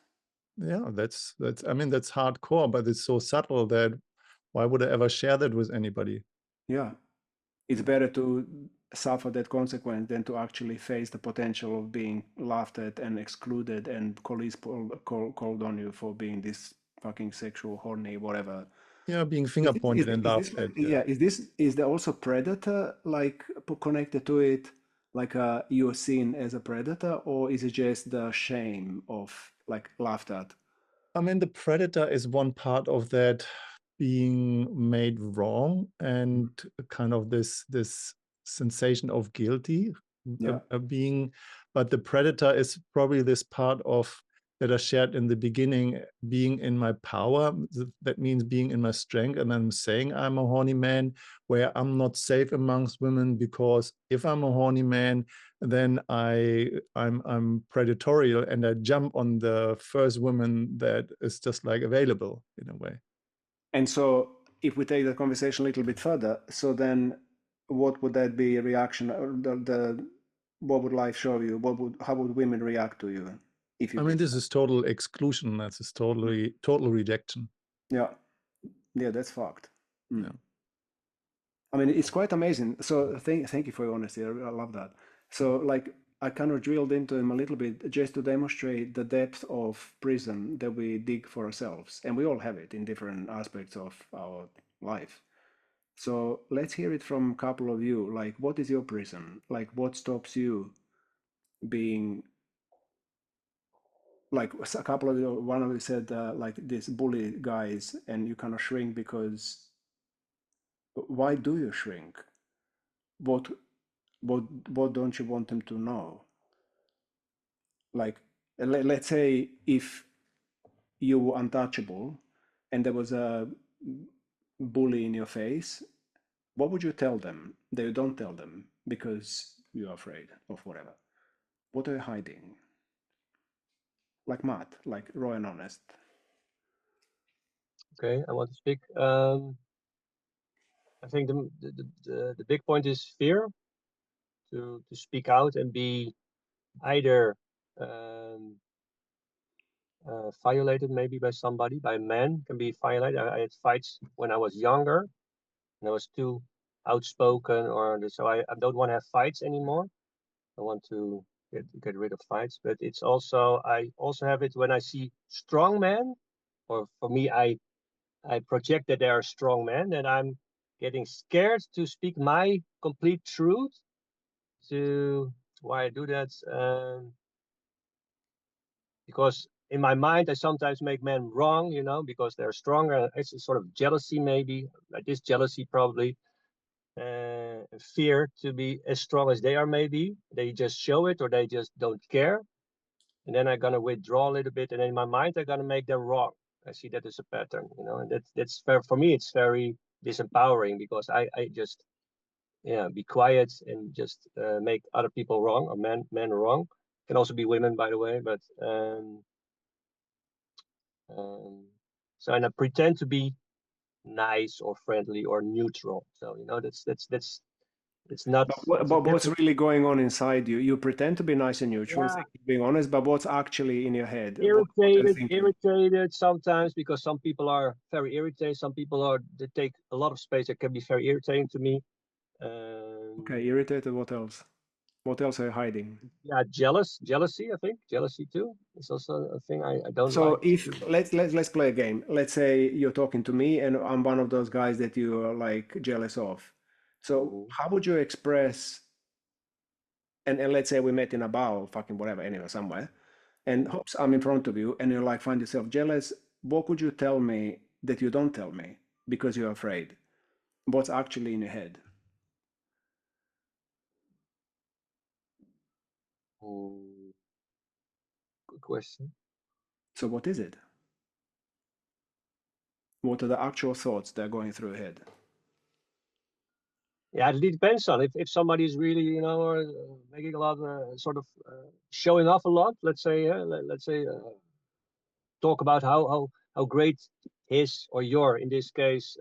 Yeah, that's I mean, that's hardcore, but it's so subtle that why would I ever share that with anybody? Yeah. It's better to suffer that consequence than to actually face the potential of being laughed at and excluded and police called on you for being this fucking sexual, horny, whatever. Yeah, being finger pointed and laughed at. Yeah, is there also predator like connected to it? Like you're seen as a predator, or is it just the shame of like laughed at? I mean, the predator is one part of that being made wrong and kind of this sensation of guilty being, but the predator is probably this part of that I shared in the beginning, being in my power. That means being in my strength. And I'm saying I'm a horny man where I'm not safe amongst women, because if I'm a horny man, then I'm predatorial and I jump on the first woman that is just like available in a way. And so if we take the conversation a little bit further, so then what would that be a reaction? What would life show you? How would women react to you? If you I mean, this is total exclusion. That's total rejection. Yeah. Yeah, that's fucked. Yeah. I mean, it's quite amazing. So thank you for your honesty. I love that. So like I kind of drilled into him a little bit just to demonstrate the depth of prison that we dig for ourselves. And we all have it in different aspects of our life. So let's hear it from a couple of you. Like, what is your prison? Like, what stops you being like a couple of you, one of you said like these bully guys, and you kind of shrink because Why do you shrink? What don't you want them to know? Like, let's say if you were untouchable and there was a bully in your face, what would you tell them that you don't tell them because you're afraid of whatever? What are you hiding? Like Matt, like raw and honest. Okay, I want to speak. I think the big point is fear to speak out and be either violated maybe by somebody, by a man, can be violated. I had fights when I was younger and I was too outspoken, or so I don't want to have fights anymore. I want to get rid of fights, but it's also, I also have it when I see strong men, or for me, I project that they are strong men, and I'm getting scared to speak my complete truth. To why I do that? Because in my mind, I sometimes make men wrong, you know, because they're stronger. It's a sort of jealousy, maybe, like this jealousy, probably. Fear to be as strong as they are, maybe. They just show it or they just don't care. And then I'm going to withdraw a little bit. And in my mind, I'm going to make them wrong. I see that as a pattern, you know, and that's fair. For me, it's very disempowering because I just, yeah, be quiet and just make other people wrong, or men wrong. Can also be women, by the way, but so, and I pretend to be nice or friendly or neutral. So, you know, that's it's not. But what's really going on inside you? You pretend to be nice and neutral, Yeah. being honest, but what's actually in your head? Irritated sometimes, because some people are very irritated. Some people are, they take a lot of space. That can be very irritating to me. Okay, irritated. What else? What else are you hiding? Yeah, jealousy. I think jealousy too is also a thing I don't So like. if let's play a game. Let's say you're talking to me and I'm one of those guys that you are like jealous of. So how would you express? And let's say we met in a bar or fucking whatever, anywhere, somewhere, and hoops, I'm in front of you, and you like find yourself jealous. What could you tell me that you don't tell me because you're afraid? What's actually in your head? Good question. So what is it? What are the actual thoughts that are going through your head? Yeah, it depends on if somebody is really, you know, making a lot, sort of showing off a lot. Let's say, let's say, talk about how great his or your, in this case,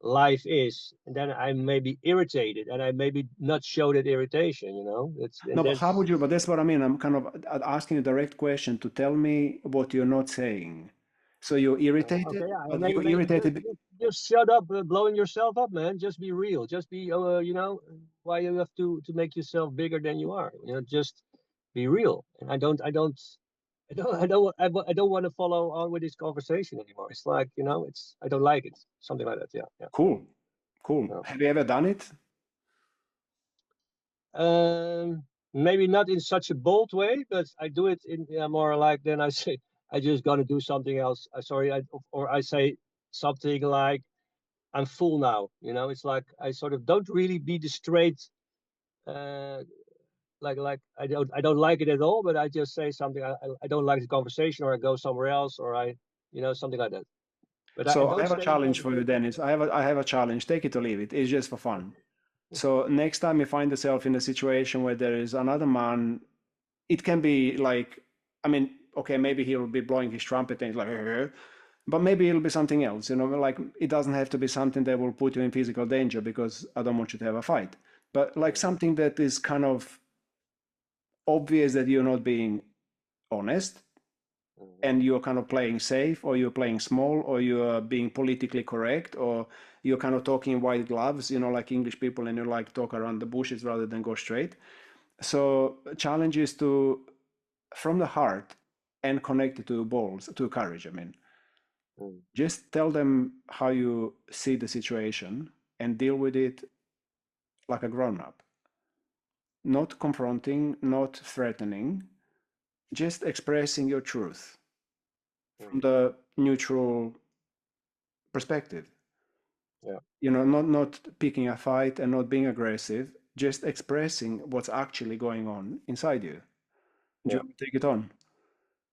life is, and then I may be irritated, and I maybe not show that irritation. You know, No, but how would you? But that's what I mean. I'm kind of asking you a direct question to tell me what you're not saying. So you're irritated, Okay, yeah, but you're irritated. just shut up, blowing yourself up, man. Just be real. Just be, you know, why you have to make yourself bigger than you are. You know, just be real. And I don't want to follow on with this conversation anymore. It's like, you know, I don't like it. Something like that. Yeah. Cool. Yeah. Have you ever done it? Maybe not in such a bold way, but I do it in more like, then I say I just gonna do something else. Or I say something like, I'm full now. You know, it's like I sort of don't really be the straight, like I don't like it at all, but I just say something. I don't like the conversation, or I go somewhere else, or you know, something like that. But So I I don't have a stay in challenge for you, conversation. Dennis. I have a challenge. Take it or leave it. It's just for fun. So next time you find yourself in a situation where there is another man, it can be like, I mean, okay, maybe he'll be blowing his trumpet and he's like, but maybe it'll be something else, you know, like it doesn't have to be something that will put you in physical danger because I don't want you to have a fight. But like something that is kind of obvious that you're not being honest and you're kind of playing safe, or you're playing small, or you're being politically correct, or you're kind of talking white gloves, you know, like English people, and you like talk around the bushes rather than go straight. So challenge is to, from the heart and connected to balls, to courage, I mean, just tell them how you see the situation and deal with it like a grown-up. Not confronting, not threatening, just expressing your truth from the neutral perspective. You know, not picking a fight and not being aggressive, just expressing what's actually going on inside you. Do you want to take it on?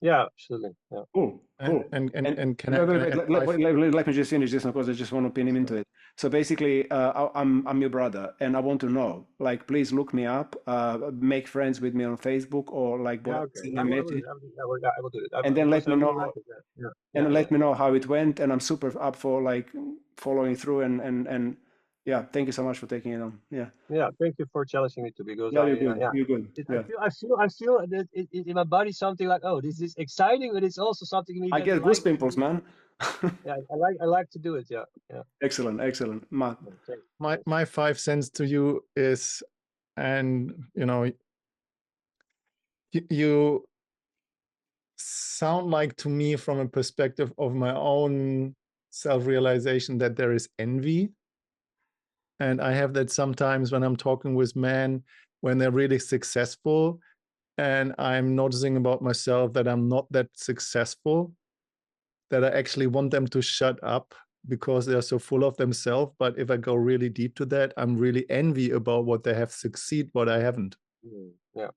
Yeah, absolutely. Yeah. Cool. And can let me just finish this because I just want to pin him into it. So basically, I'm your brother, and I want to know, like, please look me up, make friends with me on Facebook, or like, send me a message, I will do it. and then let me know, and let me know how it went. And I'm super up for like following through, and yeah, thank you so much for taking it on. Yeah. Yeah, thank you for challenging me too, because Yeah, you're good. You're good. Yeah. I feel that in my body something like, oh, this is exciting, but it's also something in me I that get like, goose pimples, man. yeah, I like to do it. Yeah. Excellent, Matt. My 5 cents to you is, and you know, you sound like to me from a perspective of my own self-realization that there is envy. And I have that sometimes when I'm talking with men, when they're really successful, and I'm noticing about myself that I'm not that successful, that I actually want them to shut up because they're so full of themselves. But if I go really deep to that, I'm really envy about what they have succeed, what I haven't. Yeah.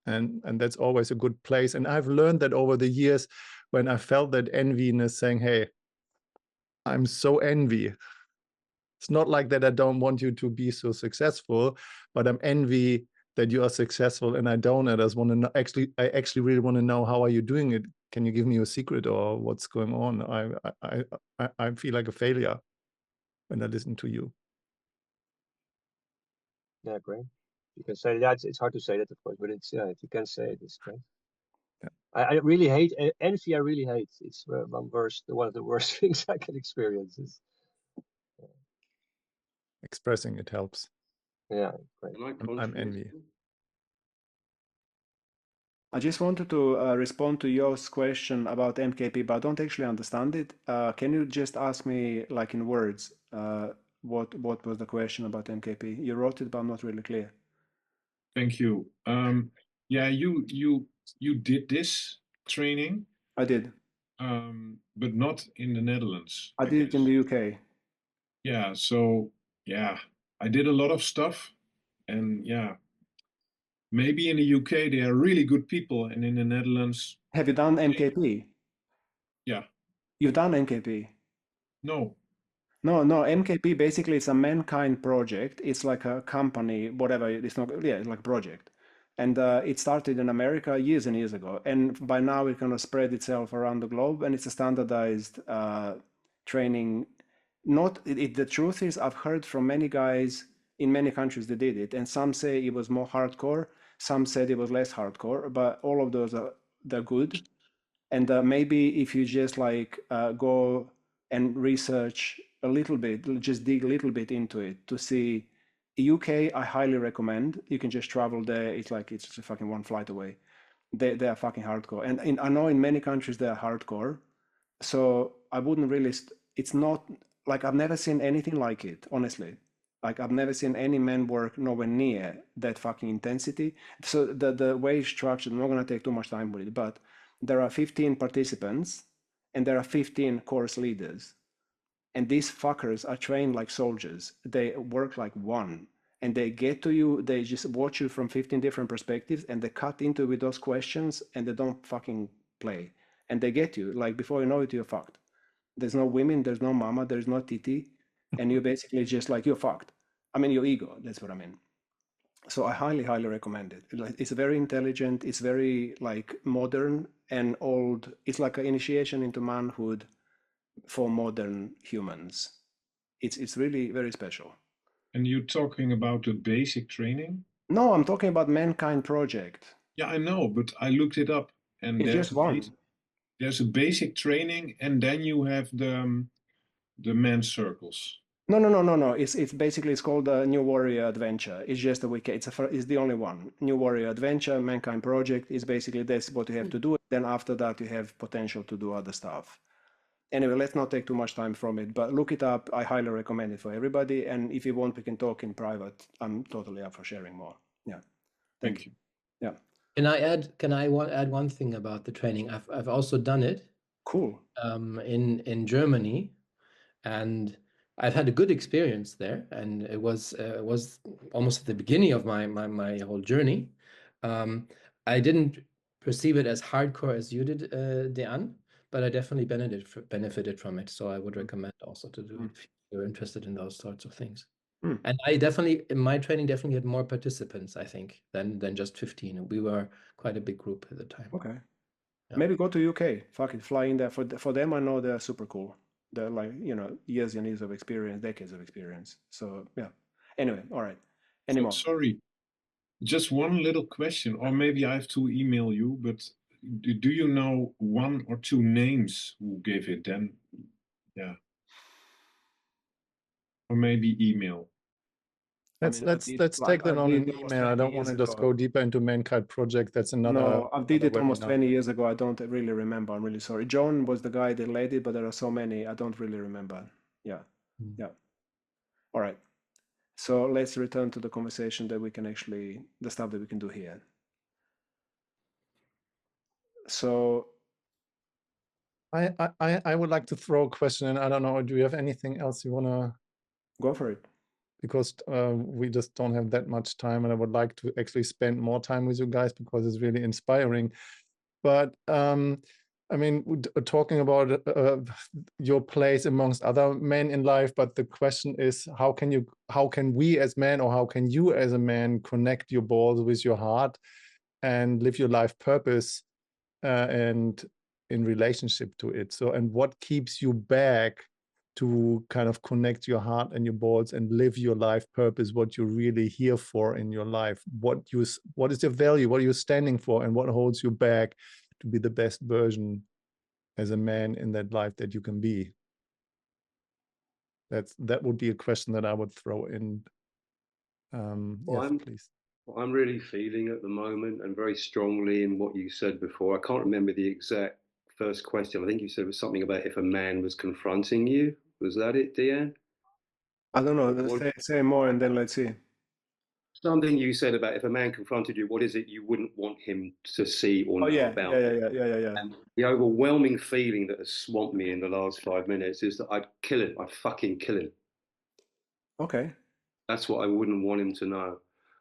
And that's always a good place. And I've learned that over the years when I felt that enviness saying, hey, I'm so envy. It's not like that I don't want you to be so successful, but I'm envy that you are successful and I don't. I just want to know, I actually really want to know, how are you doing it? Can you give me a secret or what's going on? I feel like a failure when I listen to you. Yeah, great. You can say that. It's hard to say that, of course, but it's, yeah, if you can say it, it's great. Yeah. I really hate envy. I really hate. It's one of the worst things I can experience. Expressing it helps. Yeah, great. I'm envy. I just wanted to respond to Yo's question about MKP, but I don't actually understand it. Can you just ask me, like in words, what was the question about MKP? You wrote it, but I'm not really clear. Thank you. Yeah, you did this training. I did. But not in the Netherlands. I did it in the UK. Yeah, so yeah, I did a lot of stuff, and yeah, maybe in the UK they are really good people, and in the Netherlands. Have you done MKP? Yeah. You've done MKP? No. No, MKP basically is a mankind project. It's like a company, whatever. It's not, yeah, it's like a project. And it started in America years and years ago. And by now it kind of spread itself around the globe, and it's a standardized training. The truth is, I've heard from many guys in many countries that did it, and some say it was more hardcore, some said it was less hardcore, but all of those they're good. And maybe if you just like go and research a little bit, just dig a little bit into it to see. UK, I highly recommend. You can just travel there. It's just a fucking one flight away. They are fucking hardcore, and I know in many countries they are hardcore. So I wouldn't really. It's not like I've never seen anything like it, honestly. Like I've never seen any man work nowhere near that fucking intensity. So the way it's structured, I'm not gonna take too much time with it, but there are 15 participants and there are 15 course leaders. And these fuckers are trained like soldiers. They work like one. And they get to you, they just watch you from 15 different perspectives and they cut into with those questions and they don't fucking play. And they get you. Like before you know it, you're fucked. There's no women, there's no mama, there's no titi. And you're basically just like, you're fucked. I mean, your ego, that's what I mean. So I highly, highly recommend it. It's very intelligent, it's very like modern and old. It's like an initiation into manhood for modern humans. It's really very special. And you're talking about the basic training? No, I'm talking about Mankind Project. Yeah, I know, but I looked it up, and It's just one. There's a basic training, and then you have the men's circles. No. It's basically it's called the New Warrior Adventure. It's just a wiki. It's the only one. New Warrior Adventure, Mankind Project is basically that's what you have to do. Then after that you have potential to do other stuff. Anyway, let's not take too much time from it, but look it up. I highly recommend it for everybody. And if you want, we can talk in private. I'm totally up for sharing more. Yeah. Thank you. Yeah. Can I add one thing about the training? I've also done it. Cool. In Germany, and I've had a good experience there, and it was almost at the beginning of my whole journey. I didn't perceive it as hardcore as you did, Dean, but I definitely benefited from it. So I would recommend also to do it if you're interested in those sorts of things. And I definitely, in my training, definitely had more participants, I think, than just 15. We were quite a big group at the time. Okay. Yeah. Maybe go to UK. Fuck it, fly in there. For them, I know they're super cool. They're like, you know, years and years of experience, decades of experience. So yeah. Anyway, all right. Any more? Sorry, just one little question, or maybe I have to email you, but do you know 1 or 2 names who gave it then? Yeah. Or maybe email. Let's I mean, let's take that on an email. I don't want to just go deeper into Mankind Project. That's another. No, I did it almost webinar. 20 years ago. I don't really remember. I'm really sorry. John was the guy that led it, but there are so many. I don't really remember. Yeah. Yeah. All right. So let's return to the conversation that we can actually, the stuff that we can do here. So I would like to throw a question in. I don't know. Do you have anything else you want to go for it? Because we just don't have that much time, and I would like to actually spend more time with you guys because it's really inspiring. But I mean, talking about your place amongst other men in life, but the question is, how can we as men, or how can you as a man connect your balls with your heart and live your life purpose and in relationship to it? So, and what keeps you back to kind of connect your heart and your balls and live your life purpose, what you're really here for in your life? What is your value? What are you standing for? And what holds you back to be the best version as a man in that life that you can be? That would be a question that I would throw in. Yes, please. What I'm really feeling at the moment, and very strongly in what you said before, I can't remember the exact first question. I think you said it was something about if a man was confronting you. Was that it, Deanne? I don't know. Say more and then let's see. Something you said about if a man confronted you, what is it you wouldn't want him to see or know about? Yeah. And the overwhelming feeling that has swamped me in the last 5 minutes is that I'd kill him. I'd fucking kill him. Okay. That's what I wouldn't want him to know.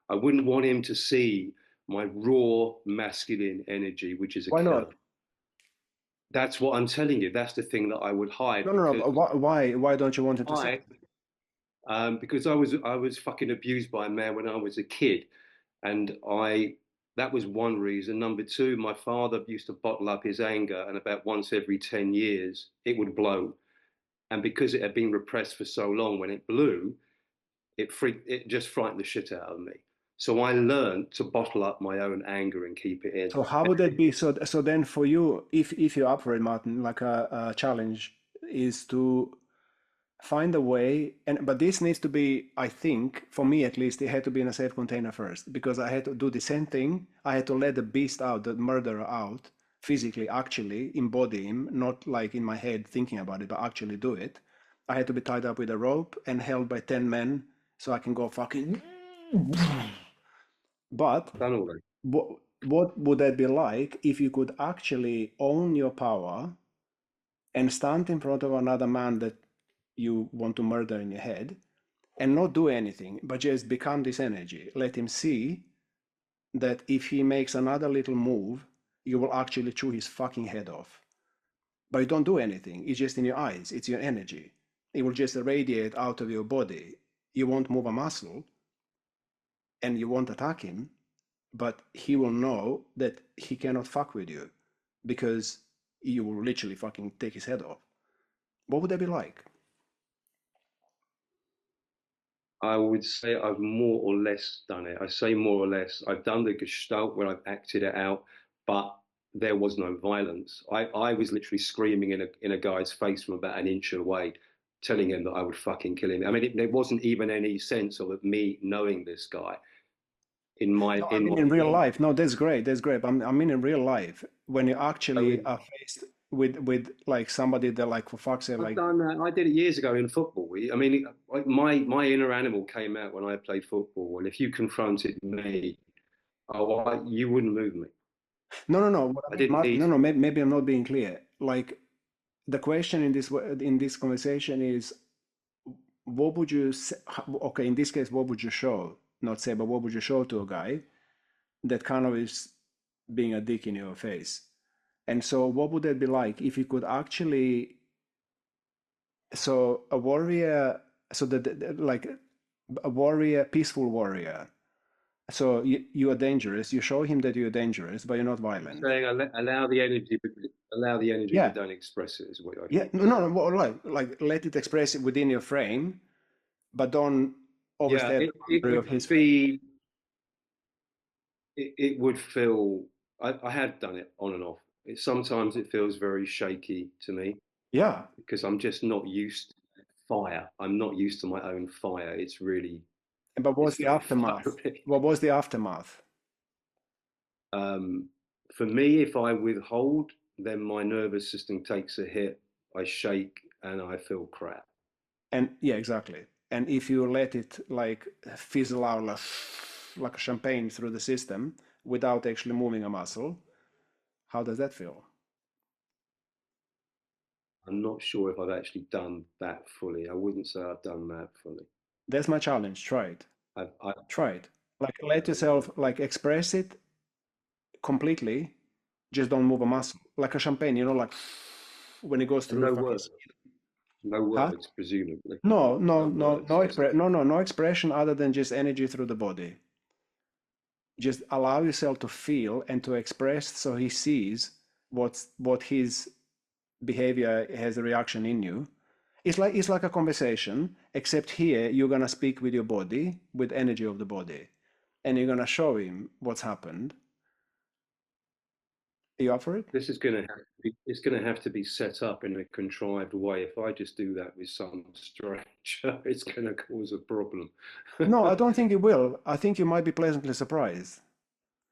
I wouldn't want him to see my raw masculine energy, which is a Why killer. not? That's what I'm telling you. That's the thing that I would hide. No. Why don't you want him to see? Because I was fucking abused by a man when I was a kid, and that was one reason. Number two, my father used to bottle up his anger, and about once every 10 years it would blow, and because it had been repressed for so long, when it blew, it just frightened the shit out of me. So I learned to bottle up my own anger and keep it in. So how would that be? So then for you, if you're up for it, Martin, like a challenge is to find a way, but this needs to be, I think, for me at least, it had to be in a safe container first, because I had to do the same thing. I had to let the beast out, the murderer out, physically, actually embody him, not like in my head thinking about it, but actually do it. I had to be tied up with a rope and held by 10 men so I can go fucking. But what would that be like if you could actually own your power and stand in front of another man that you want to murder in your head and not do anything, but just become this energy? Let him see that if he makes another little move, you will actually chew his fucking head off. But you don't do anything. It's just in your eyes. It's your energy. It will just radiate out of your body. You won't move a muscle and you won't attack him, but he will know that he cannot fuck with you because you will literally fucking take his head off. What would that be like? I would say I've more or less done it. I say more or less. I've done the gestalt where I've acted it out, but there was no violence. I was literally screaming in a guy's face from about an inch away, telling him that I would fucking kill him. I mean, there wasn't even any sense of me knowing this guy. In real life. No, that's great. That's great. I mean in real life, when you actually are faced with like somebody that, like, for fuck's sake, like. I've done that. I did it years ago in football. I mean, my inner animal came out when I played football, and if you confronted me, you wouldn't move me. No. What I mean, Martin, maybe I'm not being clear. Like, the question in this conversation is, what would you say, okay, in this case, what would you show? Not say, but what would you show to a guy that kind of is being a dick in your face? And so what would that be like if you could actually, so a warrior, so like a warrior, peaceful warrior. So you are dangerous. You show him that you're dangerous, but you're not violent. Saying allow the energy, Yeah. but don't express it is what I Yeah, think. no, like let it express it within your frame, but don't overstep the boundary of his frame. It would feel. I have done it on and off. Sometimes it feels very shaky to me. Yeah. Because I'm just not used to fire. I'm not used to my own fire. It's really. But what's the aftermath? What was the aftermath? For me, if I withhold, then my nervous system takes a hit. I shake and I feel crap. And yeah, exactly. And if you let it like fizzle out like a champagne through the system without actually moving a muscle, how does that feel? I'm not sure if I've actually done that fully. I wouldn't say I've done that fully. That's my challenge. Try it. I've try it. Like let yourself like express it completely. Just don't move a muscle. Like a champagne, you know, like when it goes through. No words. No words, presumably. No expression other than just energy through the body. Just allow yourself to feel and to express, so he sees what his behavior has a reaction in you. It's like a conversation, except here you're gonna speak with your body, with energy of the body, and you're gonna show him what's happened. Are you up for it? This is it's going to have to be set up in a contrived way. If I just do that with some stranger, it's going to cause a problem. No, I don't think it will. I think you might be pleasantly surprised.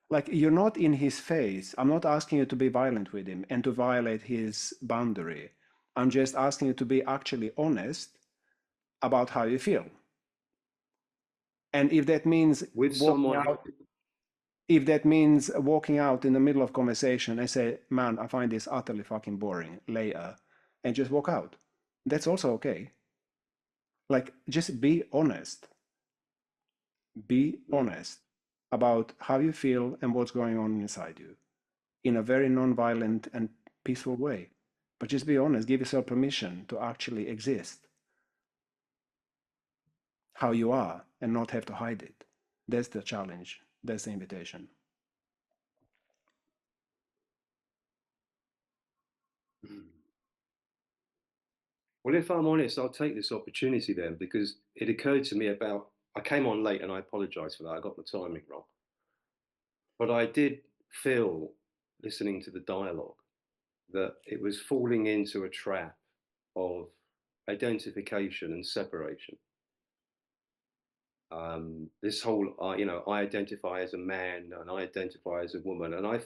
Like, you're not in his face. I'm not asking you to be violent with him and to violate his boundary. I'm just asking you to be actually honest about how you feel. And if that means with someone if that means walking out in the middle of conversation and say, man, I find this utterly fucking boring later, and just walk out, that's also okay. Like, just be honest. Be honest about how you feel and what's going on inside you in a very non-violent and peaceful way. But just be honest, give yourself permission to actually exist how you are and not have to hide it. That's the challenge. That's the invitation. Well, if I'm honest, I'll take this opportunity then, because it occurred to me I came on late and I apologize for that. I got the timing wrong. But I did feel, listening to the dialogue, that it was falling into a trap of identification and separation. This whole, I identify as a man and I identify as a woman. And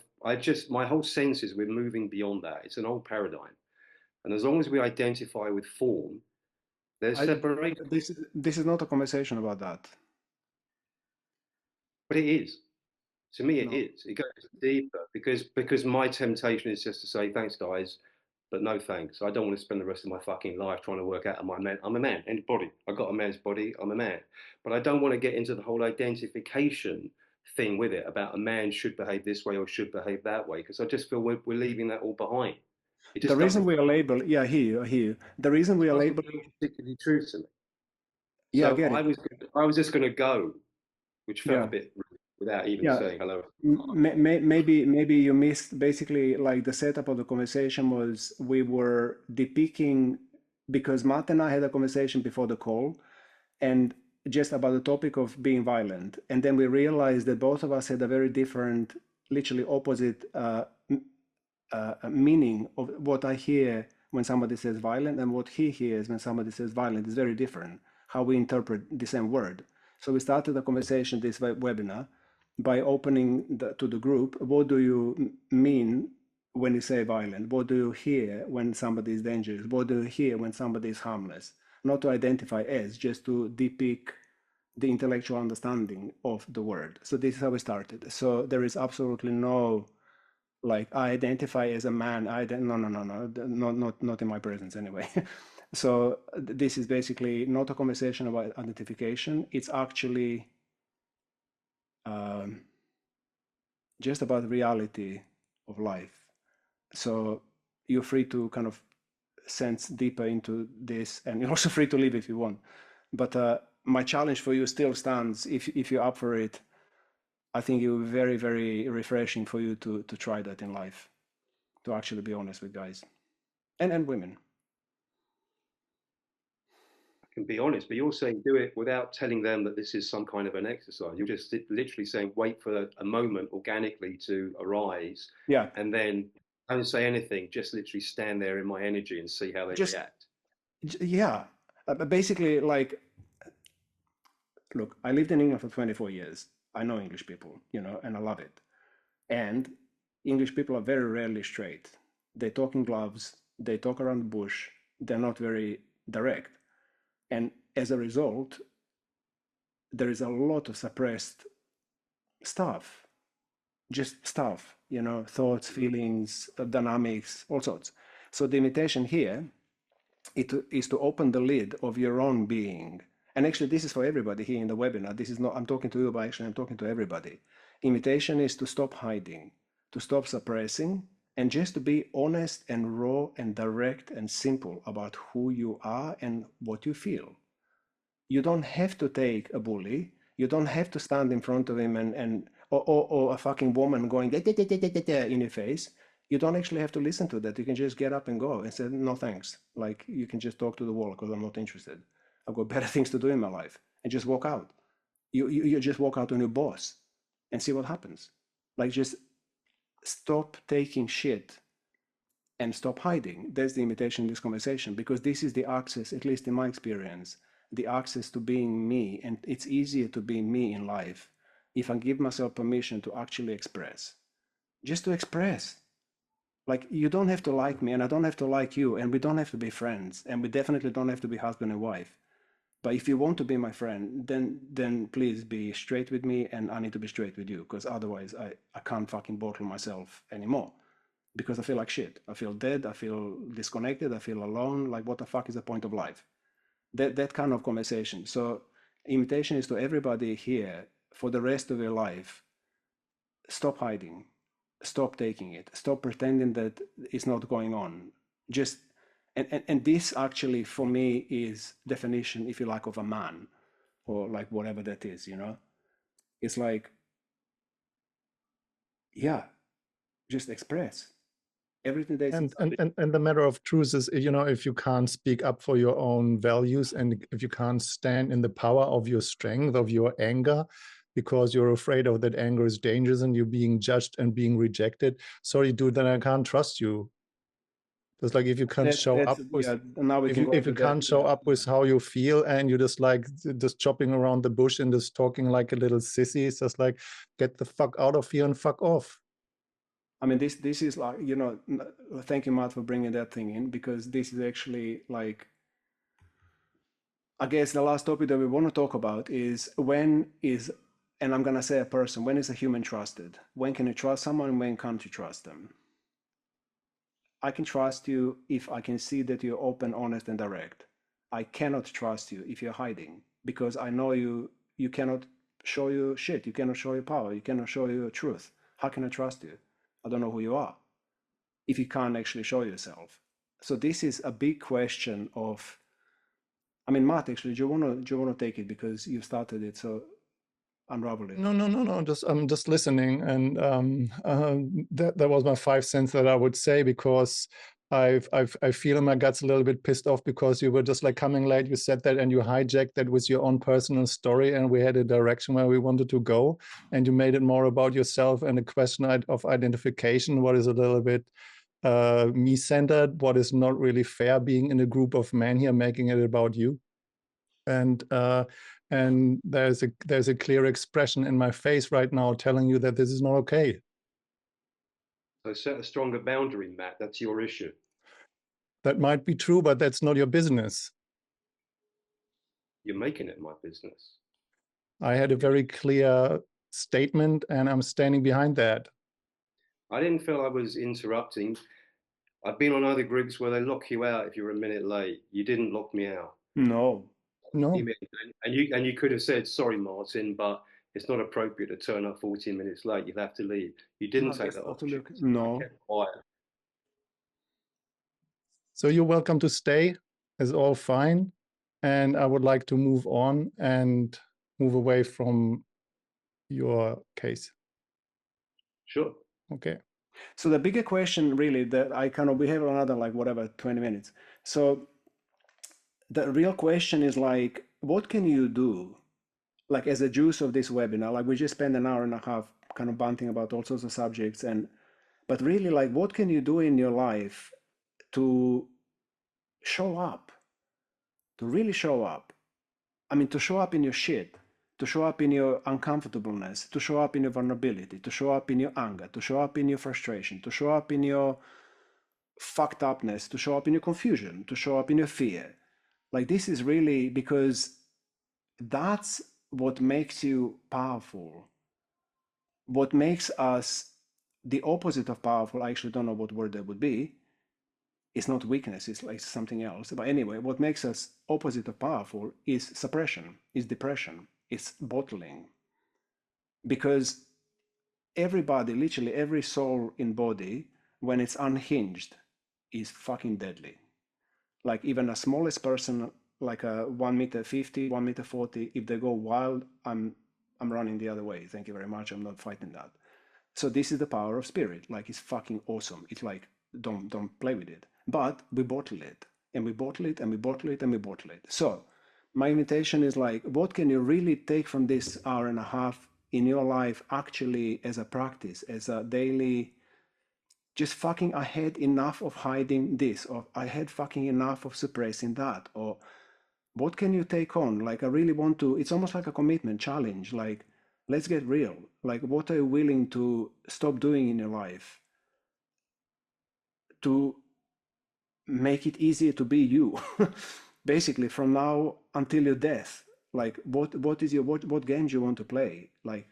my whole sense is we're moving beyond that. It's an old paradigm. And as long as we identify with form, there's separation. This is not a conversation about that. But it is. To me, it is. It goes deeper because my temptation is just to say, thanks, guys, but no thanks. I don't want to spend the rest of my fucking life trying to work out am I a man. I'm a man, any body. I've got a man's body, I'm a man. But I don't want to get into the whole identification thing with it about a man should behave this way or should behave that way, because I just feel we're leaving that all behind. The reason we are labeled, yeah, here. The reason we are labeled particularly true to me. Yeah, so I get it. I was just going to go, which felt a bit rude without even saying hello. Maybe you missed basically like the setup of the conversation was we were depicting, because Matt and I had a conversation before the call and just about the topic of being violent. And then we realized that both of us had a very different, literally opposite meaning of what I hear when somebody says violent and what he hears when somebody says violent is very different, how we interpret the same word. So we started the conversation, this webinar, by opening to the group, what do you mean when you say violent? What do you hear when somebody is dangerous? What do you hear when somebody is harmless? Not to identify as, just to depict the intellectual understanding of the word. So this is how we started. So there is absolutely no Like I identify as a man. No, not in my presence anyway. So this is basically not a conversation about identification. It's actually just about reality of life. So you're free to kind of sense deeper into this, and you're also free to leave if you want. But my challenge for you still stands. If you're up for it, I think it will be very, very refreshing for you to try that in life, to actually be honest with guys and women. I can be honest, but you're saying do it without telling them that this is some kind of an exercise. You're just literally saying wait for a moment organically to arise. Yeah. And then don't say anything, just literally stand there in my energy and see how they react. Yeah. Basically, like, look, I lived in England for 24 years. I know English people, you know, and I love it. And English people are very rarely straight. They talk in gloves, they talk around the bush, they're not very direct. And as a result, there is a lot of suppressed stuff, just stuff, you know, thoughts, feelings, dynamics, all sorts. So the invitation here is to open the lid of your own being. And actually, this is for everybody here in the webinar. This is not, I'm talking to you, but actually I'm talking to everybody. Invitation is to stop hiding, to stop suppressing, and just to be honest and raw and direct and simple about who you are and what you feel. You don't have to take a bully. You don't have to stand in front of him or a fucking woman going in your face. You don't actually have to listen to that. You can just get up and go and say, no, thanks. Like you can just talk to the wall because I'm not interested. I've got better things to do in my life, and just walk out. You just walk out on your boss and see what happens. Like just stop taking shit and stop hiding. That's the invitation in this conversation, because this is the access, at least in my experience, the access to being me. And it's easier to be me in life if I give myself permission to actually express, just to express. Like you don't have to like me and I don't have to like you, and we don't have to be friends, and we definitely don't have to be husband and wife. But if you want to be my friend, then please be straight with me, and I need to be straight with you, because otherwise I can't fucking bottle myself anymore, because I feel like shit. I feel dead. I feel disconnected. I feel alone. Like, what the fuck is the point of life? That kind of conversation. So, invitation is to everybody here for the rest of your life. Stop hiding. Stop taking it. Stop pretending that it's not going on. Just and this actually for me is definition, if you like, of a man, or like whatever that is. You know, it's like, yeah, just express everything that's and the matter of truth is, you know, if you can't speak up for your own values, and if you can't stand in the power of your strength, of your anger, because you're afraid of that anger is dangerous and you're being judged and being rejected, sorry dude, then I can't trust you. It's like if you can't show up with, if you can't show up with how you feel, and you're just like just chopping around the bush and just talking like a little sissy, it's just like, get the fuck out of here and fuck off. I mean, this is like, you know, thank you, Matt, for bringing that thing in, because this is actually like, I guess the last topic that we want to talk about is when is, and I'm going to say a person, when is a human trusted? When can you trust someone? When can't you trust them? I can trust you if I can see that you're open, honest, and direct. I cannot trust you if you're hiding, because I know you cannot show your shit. You cannot show your power. You cannot show your truth. How can I trust you? I don't know who you are if you can't actually show yourself. So this is a big question of, I mean, Matt, actually, do you want to take it, because you started it, so unravel it. No, I'm just listening, and that was my 5 cents that I would say, because I feel in my guts a little bit pissed off, because you were just like coming late, you said that, and you hijacked that with your own personal story, and we had a direction where we wanted to go, and you made it more about yourself and a question of identification, what is a little bit me-centered, what is not really fair, being in a group of men here, making it about you. And there's a clear expression in my face right now telling you that this is not okay. So set a stronger boundary, Matt. That's your issue. That might be true, but that's not your business. You're making it my business. I had a very clear statement, and I'm standing behind that. I didn't feel I was interrupting. I've been on other groups where they lock you out if you're a minute late. You didn't lock me out. No. No. And you could have said, sorry, Martin, but it's not appropriate to turn up 14 minutes late. You'll have to leave. You didn't No, take that's that totally opportunity. okay. No. I kept quiet. So you're welcome to stay. It's all fine. And I would like to move on and move away from your case. Sure. Okay. So the bigger question really that we have another like whatever 20 minutes. So the real question is like, what can you do? Like as a juice of this webinar, like we just spent an hour and a half kind of banting about all sorts of subjects but really like what can you do in your life to show up, to really show up? I mean, to show up in your shit, to show up in your uncomfortableness, to show up in your vulnerability, to show up in your anger, to show up in your frustration, to show up in your fucked upness, to show up in your confusion, to show up in your fear. Like this is really because that's what makes you powerful. What makes us the opposite of powerful, I actually don't know what word that would be. It's not weakness, it's like something else. But anyway, what makes us opposite of powerful is suppression, is depression, it's bottling. Because everybody, literally every soul in body, when it's unhinged, is fucking deadly. Like even the smallest person, like a 1 meter 50, 1 meter 40, if they go wild, I'm running the other way. Thank you very much. I'm not fighting that. So this is the power of spirit. Like it's fucking awesome. It's like don't play with it. But we bottle it and we bottle it and we bottle it and we bottle it. So my invitation is like, what can you really take from this hour and a half in your life actually as a practice, as a daily, just fucking I had enough of hiding this, or I had fucking enough of suppressing that, or what can you take on? Like I really want to, it's almost like a commitment challenge. Like, let's get real. Like what are you willing to stop doing in your life to make it easier to be you? Basically from now until your death. Like what is your what games you want to play? Like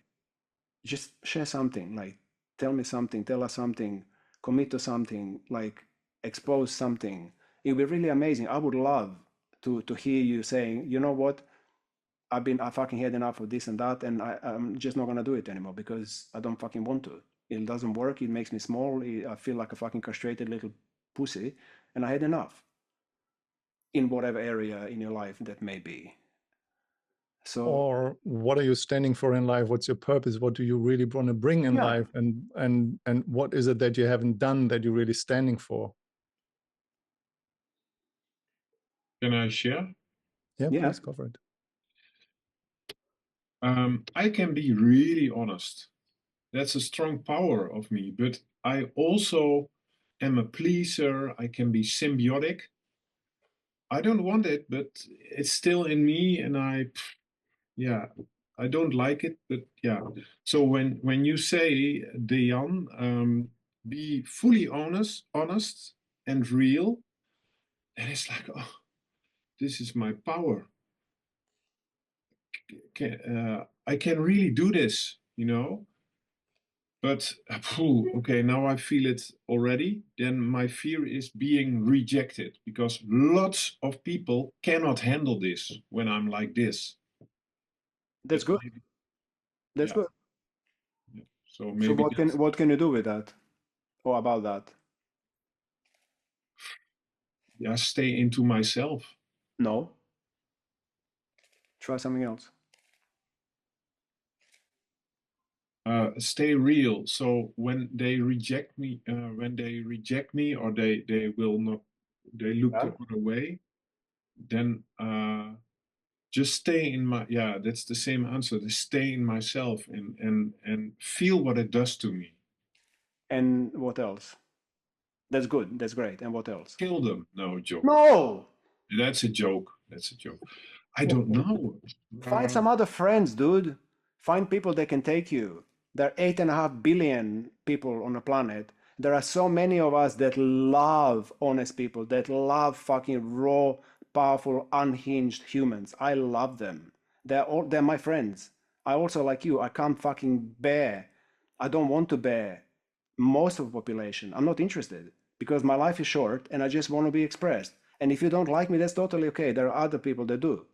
just share something, like tell me something, tell us something, commit to something, like expose something. It'd be really amazing. I would love to hear you saying, you know what, I fucking had enough of this and that, and I'm just not gonna do it anymore because I don't fucking want to. It doesn't work. It makes me small. I feel like a fucking castrated little pussy, and I had enough. In whatever area in your life that may be. So, or what are you standing for in life? What's your purpose? What do you really want to bring in life? And what is it that you haven't done that you're really standing for? Can I share? Yeah, please go for it. I can be really honest. That's a strong power of me, but I also am a pleaser. I can be symbiotic. I don't want it, but it's still in me, and I don't like it, but yeah. So when you say, Dejan, be fully honest and real, and it's like, oh, this is my power. I can really do this, you know. But okay, now I feel it already. Then my fear is being rejected because lots of people cannot handle this when I'm like this. that's good. That's good. Yeah. So maybe what can you do with that or about that? Yeah, stay into myself. No. Try something else. Stay real. So when they reject me, or they will not, they look the other way, then just stay in my, that's the same answer. Just stay in myself and feel what it does to me. And what else? That's good. That's great. And what else? Kill them. No, joke. No. That's a joke. That's a joke. I don't know. Find some other friends, dude. Find people that can take you. There are 8.5 billion people on the planet. There are so many of us that love honest people, that love fucking raw, powerful, unhinged humans. I love them. They're my friends. I also like you. I can't fucking bear. I don't want to bear most of the population. I'm not interested because my life is short and I just want to be expressed. And if you don't like me, that's totally okay. There are other people that do.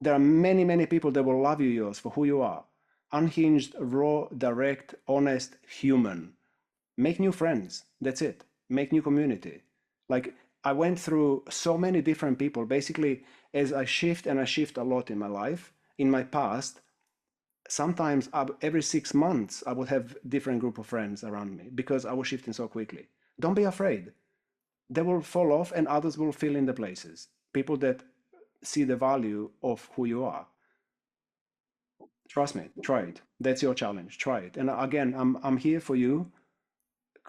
There are many, many people that will love you, yours, for who you are. Unhinged, raw, direct, honest, human. Make new friends. That's it. Make new community. Like, I went through so many different people. Basically, as I shift, and I shift a lot in my life, in my past, sometimes every 6 months, I would have different group of friends around me because I was shifting so quickly. Don't be afraid. They will fall off and others will fill in the places. People that see the value of who you are. Trust me, try it. That's your challenge. Try it. And again, I'm here for you.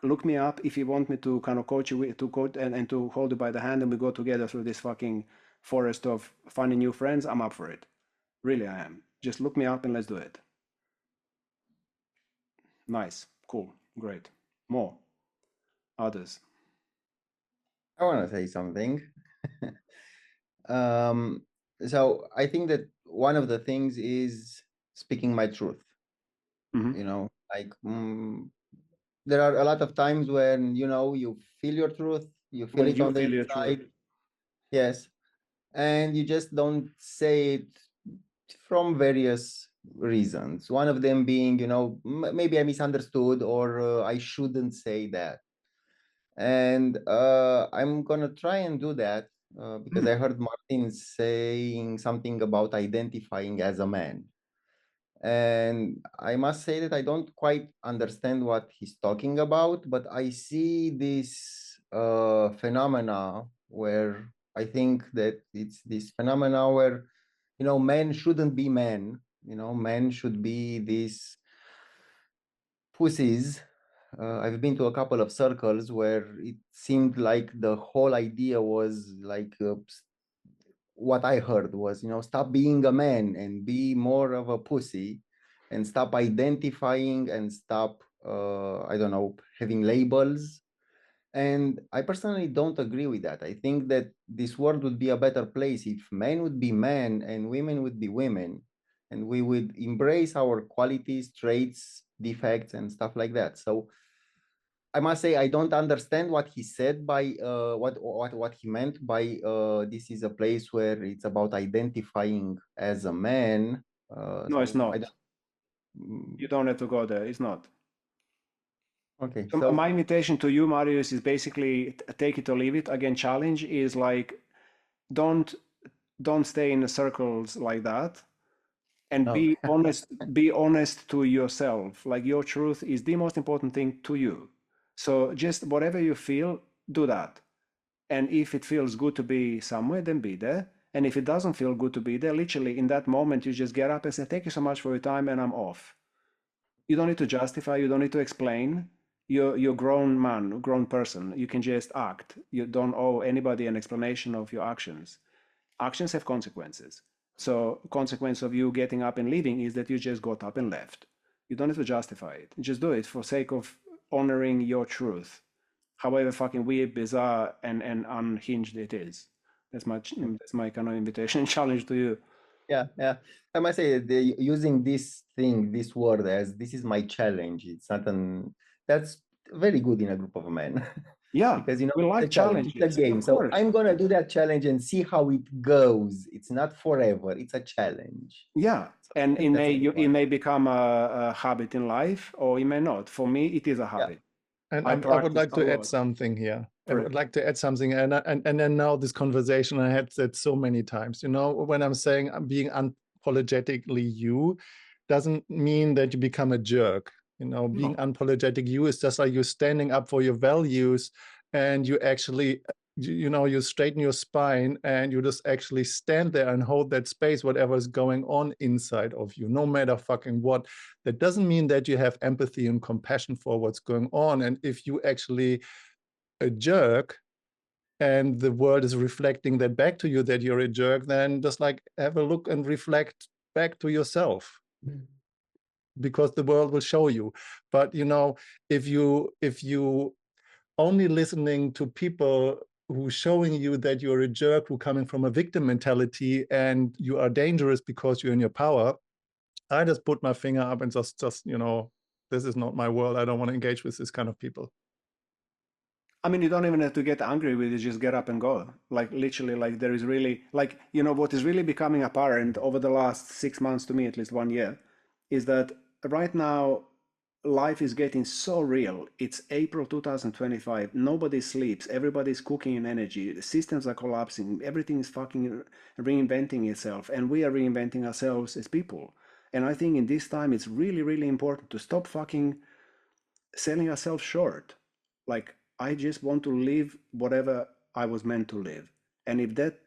Look me up if you want me to kind of coach you to coach and to hold you by the hand and we go together through this fucking forest of finding new friends. I'm up for it. Really, I am. Just look me up and let's do it. Nice, cool, great. More others. I want to say something. So I think that one of the things is speaking my truth. You know, like there are a lot of times when, you know, you feel your truth, you feel When it you on the feel your inside. truth. Yes. And you just don't say it from various reasons. One of them being, you know, maybe I misunderstood or I shouldn't say that. And I'm gonna try and do that because I heard Martin saying something about identifying as a man. And I must say that I don't quite understand what he's talking about, but I see this phenomena where I think that it's this phenomena where, you know, men shouldn't be men. You know, men should be these pussies. I've been to a couple of circles where it seemed like the whole idea was like what I heard was, you know, stop being a man and be more of a pussy and stop identifying and stop, I don't know, having labels. And I personally don't agree with that. I think that this world would be a better place if men would be men and women would be women, and we would embrace our qualities, traits, defects, and stuff like that. So I must say I don't understand what he said by what he meant by this is a place where it's about identifying as a man. No, it's not. Mm. You don't have to go there. It's not. Okay, So so my invitation to you, Marius, is basically take it or leave it. Again, challenge is like don't stay in the circles like that, and No. be honest to yourself. Like your truth is the most important thing to you. So just whatever you feel, do that. And if it feels good to be somewhere, then be there. And if it doesn't feel good to be there, literally in that moment, you just get up and say, thank you so much for your time, and I'm off. You don't need to justify, you don't need to explain. You're a grown man, a grown person. You can just act. You don't owe anybody an explanation of your actions. Actions have consequences. So consequence of you getting up and leaving is that you just got up and left. You don't have to justify it. Just do it for sake of honoring your truth, however fucking weird, bizarre, and unhinged it is. That's my kind of invitation and challenge to you. Yeah, yeah. I must say using this thing, this word as this is my challenge. It's not that's very good in a group of men. Yeah, because you know we like it's a challenge, it's a challenges, game. of So course. I'm gonna do that challenge and see how it goes. It's not forever. It's a challenge. Yeah, So and it that's may become a habit in life, or it may not. For me, it is a habit. And I I would practice like a to add lot. something here. I Great. would like to add something, and then now this conversation I had said so many times. You know, when I'm saying I'm being unapologetically you, doesn't mean that you become a jerk. You know, being unapologetic you is just like you're standing up for your values, and you actually, you know, you straighten your spine and you just actually stand there and hold that space, whatever is going on inside of you, no matter fucking what. That doesn't mean that you have empathy and compassion for what's going on. And if you actually a jerk and the world is reflecting that back to you that you're a jerk, then just like have a look and reflect back to yourself. Because the world will show you. But you know, if you only listening to people who showing you that you're a jerk, who coming from a victim mentality and you are dangerous because you're in your power, I just put my finger up and just you know, this is not my world. I don't want to engage with this kind of people. I mean, you don't even have to get angry with it, just get up and go. Like literally, like there is really, like, you know, what is really becoming apparent over the last 6 months, to me at least 1 year, is that right now life is getting so real. It's April 2025. Nobody sleeps. Everybody's cooking in energy. The systems are collapsing. Everything is fucking reinventing itself. And we are reinventing ourselves as people. And I think in this time, it's really, really important to stop fucking selling ourselves short. Like, I just want to live whatever I was meant to live. And if that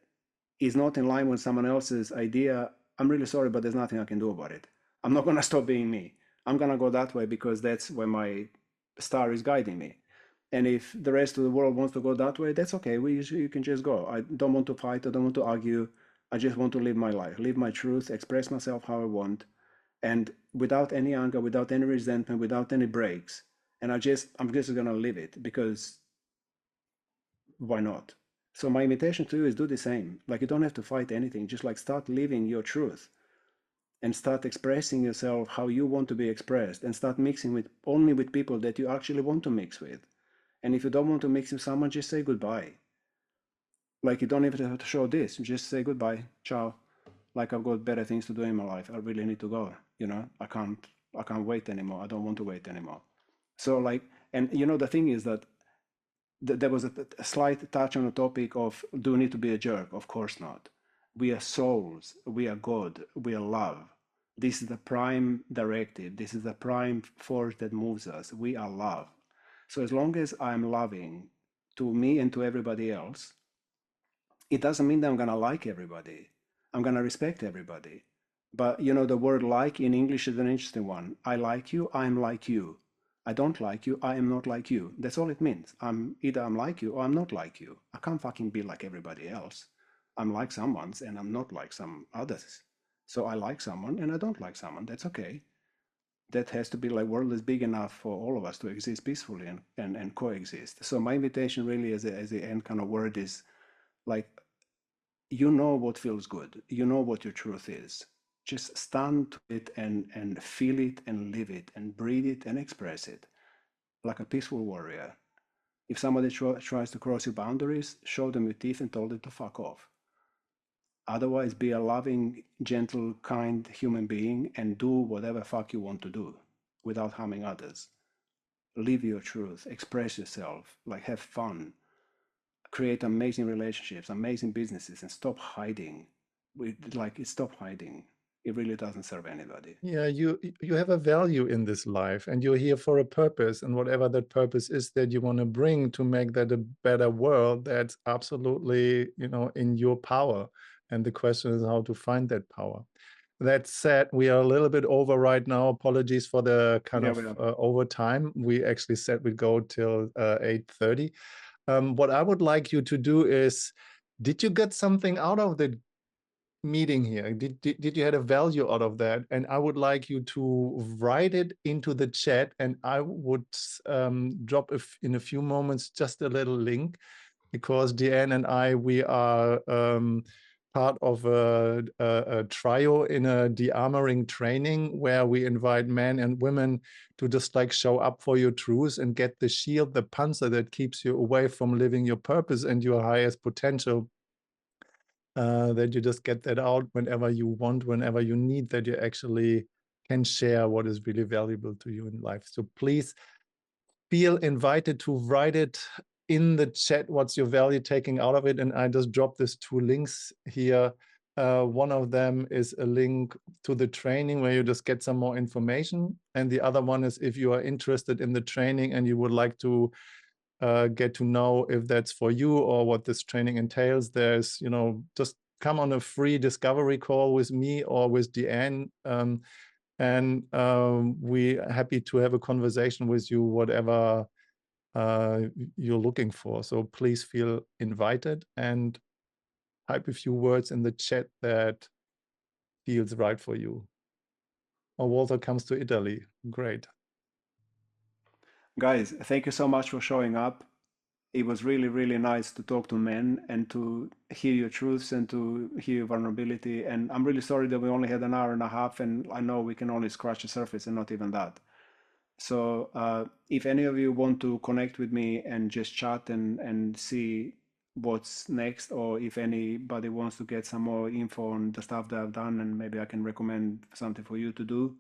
is not in line with someone else's idea, I'm really sorry, but there's nothing I can do about it. I'm not going to stop being me. I'm going to go that way because that's where my star is guiding me. And if the rest of the world wants to go that way, that's okay. You can just go. I don't want to fight. I don't want to argue. I just want to live my life, live my truth, express myself how I want, and without any anger, without any resentment, without any breaks. And I'm just going to live it because why not? So my invitation to you is do the same. Like, you don't have to fight anything. Just like start living your truth and start expressing yourself how you want to be expressed, and start mixing with only with people that you actually want to mix with. And if you don't want to mix with someone, just say goodbye. Like, you don't even have to show this. Just say goodbye, ciao. Like, I've got better things to do in my life. I really need to go. You know, I can't wait anymore. I don't want to wait anymore. So like, and you know, the thing is that there was a slight touch on the topic of, do you need to be a jerk? Of course not. We are souls. We are God. We are love. This is the prime directive. This is the prime force that moves us. We are love. So as long as I'm loving to me and to everybody else, it doesn't mean that I'm going to like everybody. I'm going to respect everybody. But you know, the word like in English is an interesting one. I like you, I'm like you. I don't like you, I am not like you. That's all it means. Either I'm like you or I'm not like you. I can't fucking be like everybody else. I'm like someone's and I'm not like some others. So I like someone and I don't like someone. That's okay. That has to be like, world is big enough for all of us to exist peacefully and coexist. So my invitation really as the end kind of word is like, you know what feels good. You know what your truth is. Just stand to it and feel it and live it and breathe it and express it like a peaceful warrior. If somebody tries to cross your boundaries, show them your teeth and tell them to fuck off. Otherwise, be a loving, gentle, kind human being and do whatever fuck you want to do without harming others. Live your truth, express yourself, like have fun, create amazing relationships, amazing businesses, and stop hiding. Stop hiding. It really doesn't serve anybody. Yeah, you have a value in this life, and you're here for a purpose, and whatever that purpose is that you want to bring to make that a better world, that's absolutely, you know, in your power. And the question is how to find that power. That said, we are a little bit over right now. Apologies for the kind of overtime. We actually said we'd go till 8:30. What I would like you to do is, did you get something out of the meeting here? Did you had a value out of that? And I would like you to write it into the chat, and I would drop in a few moments just a little link, because Deanne and I, we are part of a trio in a Dearmouring training where we invite men and women to just like show up for your truths and get the shield, the panzer that keeps you away from living your purpose and your highest potential. That you just get that out whenever you want, whenever you need, that you actually can share what is really valuable to you in life. So please feel invited to write it in the chat, what's your value taking out of it. And I just dropped these 2 links here. One of them is a link to the training where you just get some more information. And the other one is if you are interested in the training and you would like to get to know if that's for you or what this training entails, there's, you know, just come on a free discovery call with me or with Deanne, and we're happy to have a conversation with you, whatever you're looking for. So please feel invited and type a few words in the chat that feels right for you. Or Walter comes to Italy. Great. Guys, thank you so much for showing up. It was really, really nice to talk to men and to hear your truths and to hear your vulnerability. And I'm really sorry that we only had an hour and a half, and I know we can only scratch the surface and not even that. So if any of you want to connect with me and just chat and see what's next, or if anybody wants to get some more info on the stuff that I've done, and maybe I can recommend something for you to do,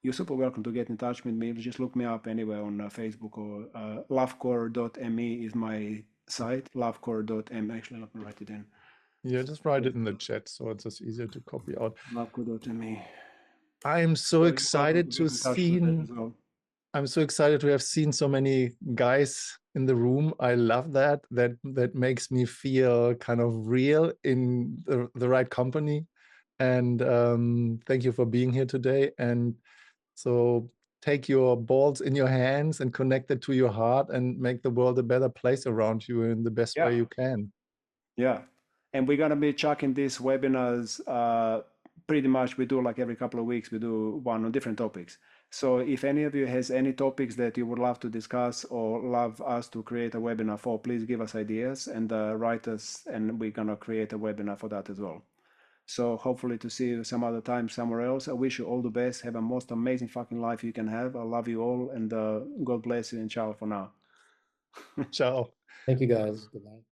you're super welcome to get in touch with me. Just look me up anywhere on Facebook, or lovecore.me is my site. Lovecore.me. Actually, let me write it in. Yeah, just write it in the chat so it's just easier to copy out. Lovecore.me. I'm so excited to see. Well. I'm so excited to have seen so many guys in the room. I love that. That makes me feel kind of real in the right company. And thank you for being here today. And so take your balls in your hands and connect it to your heart and make the world a better place around you in the best way you can. Yeah. And we're going to be chucking these webinars. Pretty much we do like every couple of weeks, we do one on different topics. So if any of you has any topics that you would love to discuss or love us to create a webinar for, please give us ideas and write us, and we're going to create a webinar for that as well. So hopefully to see you some other time somewhere else. I wish you all the best. Have a most amazing fucking life you can have. I love you all, and God bless you, and ciao for now. Ciao. Thank you, guys. Goodbye.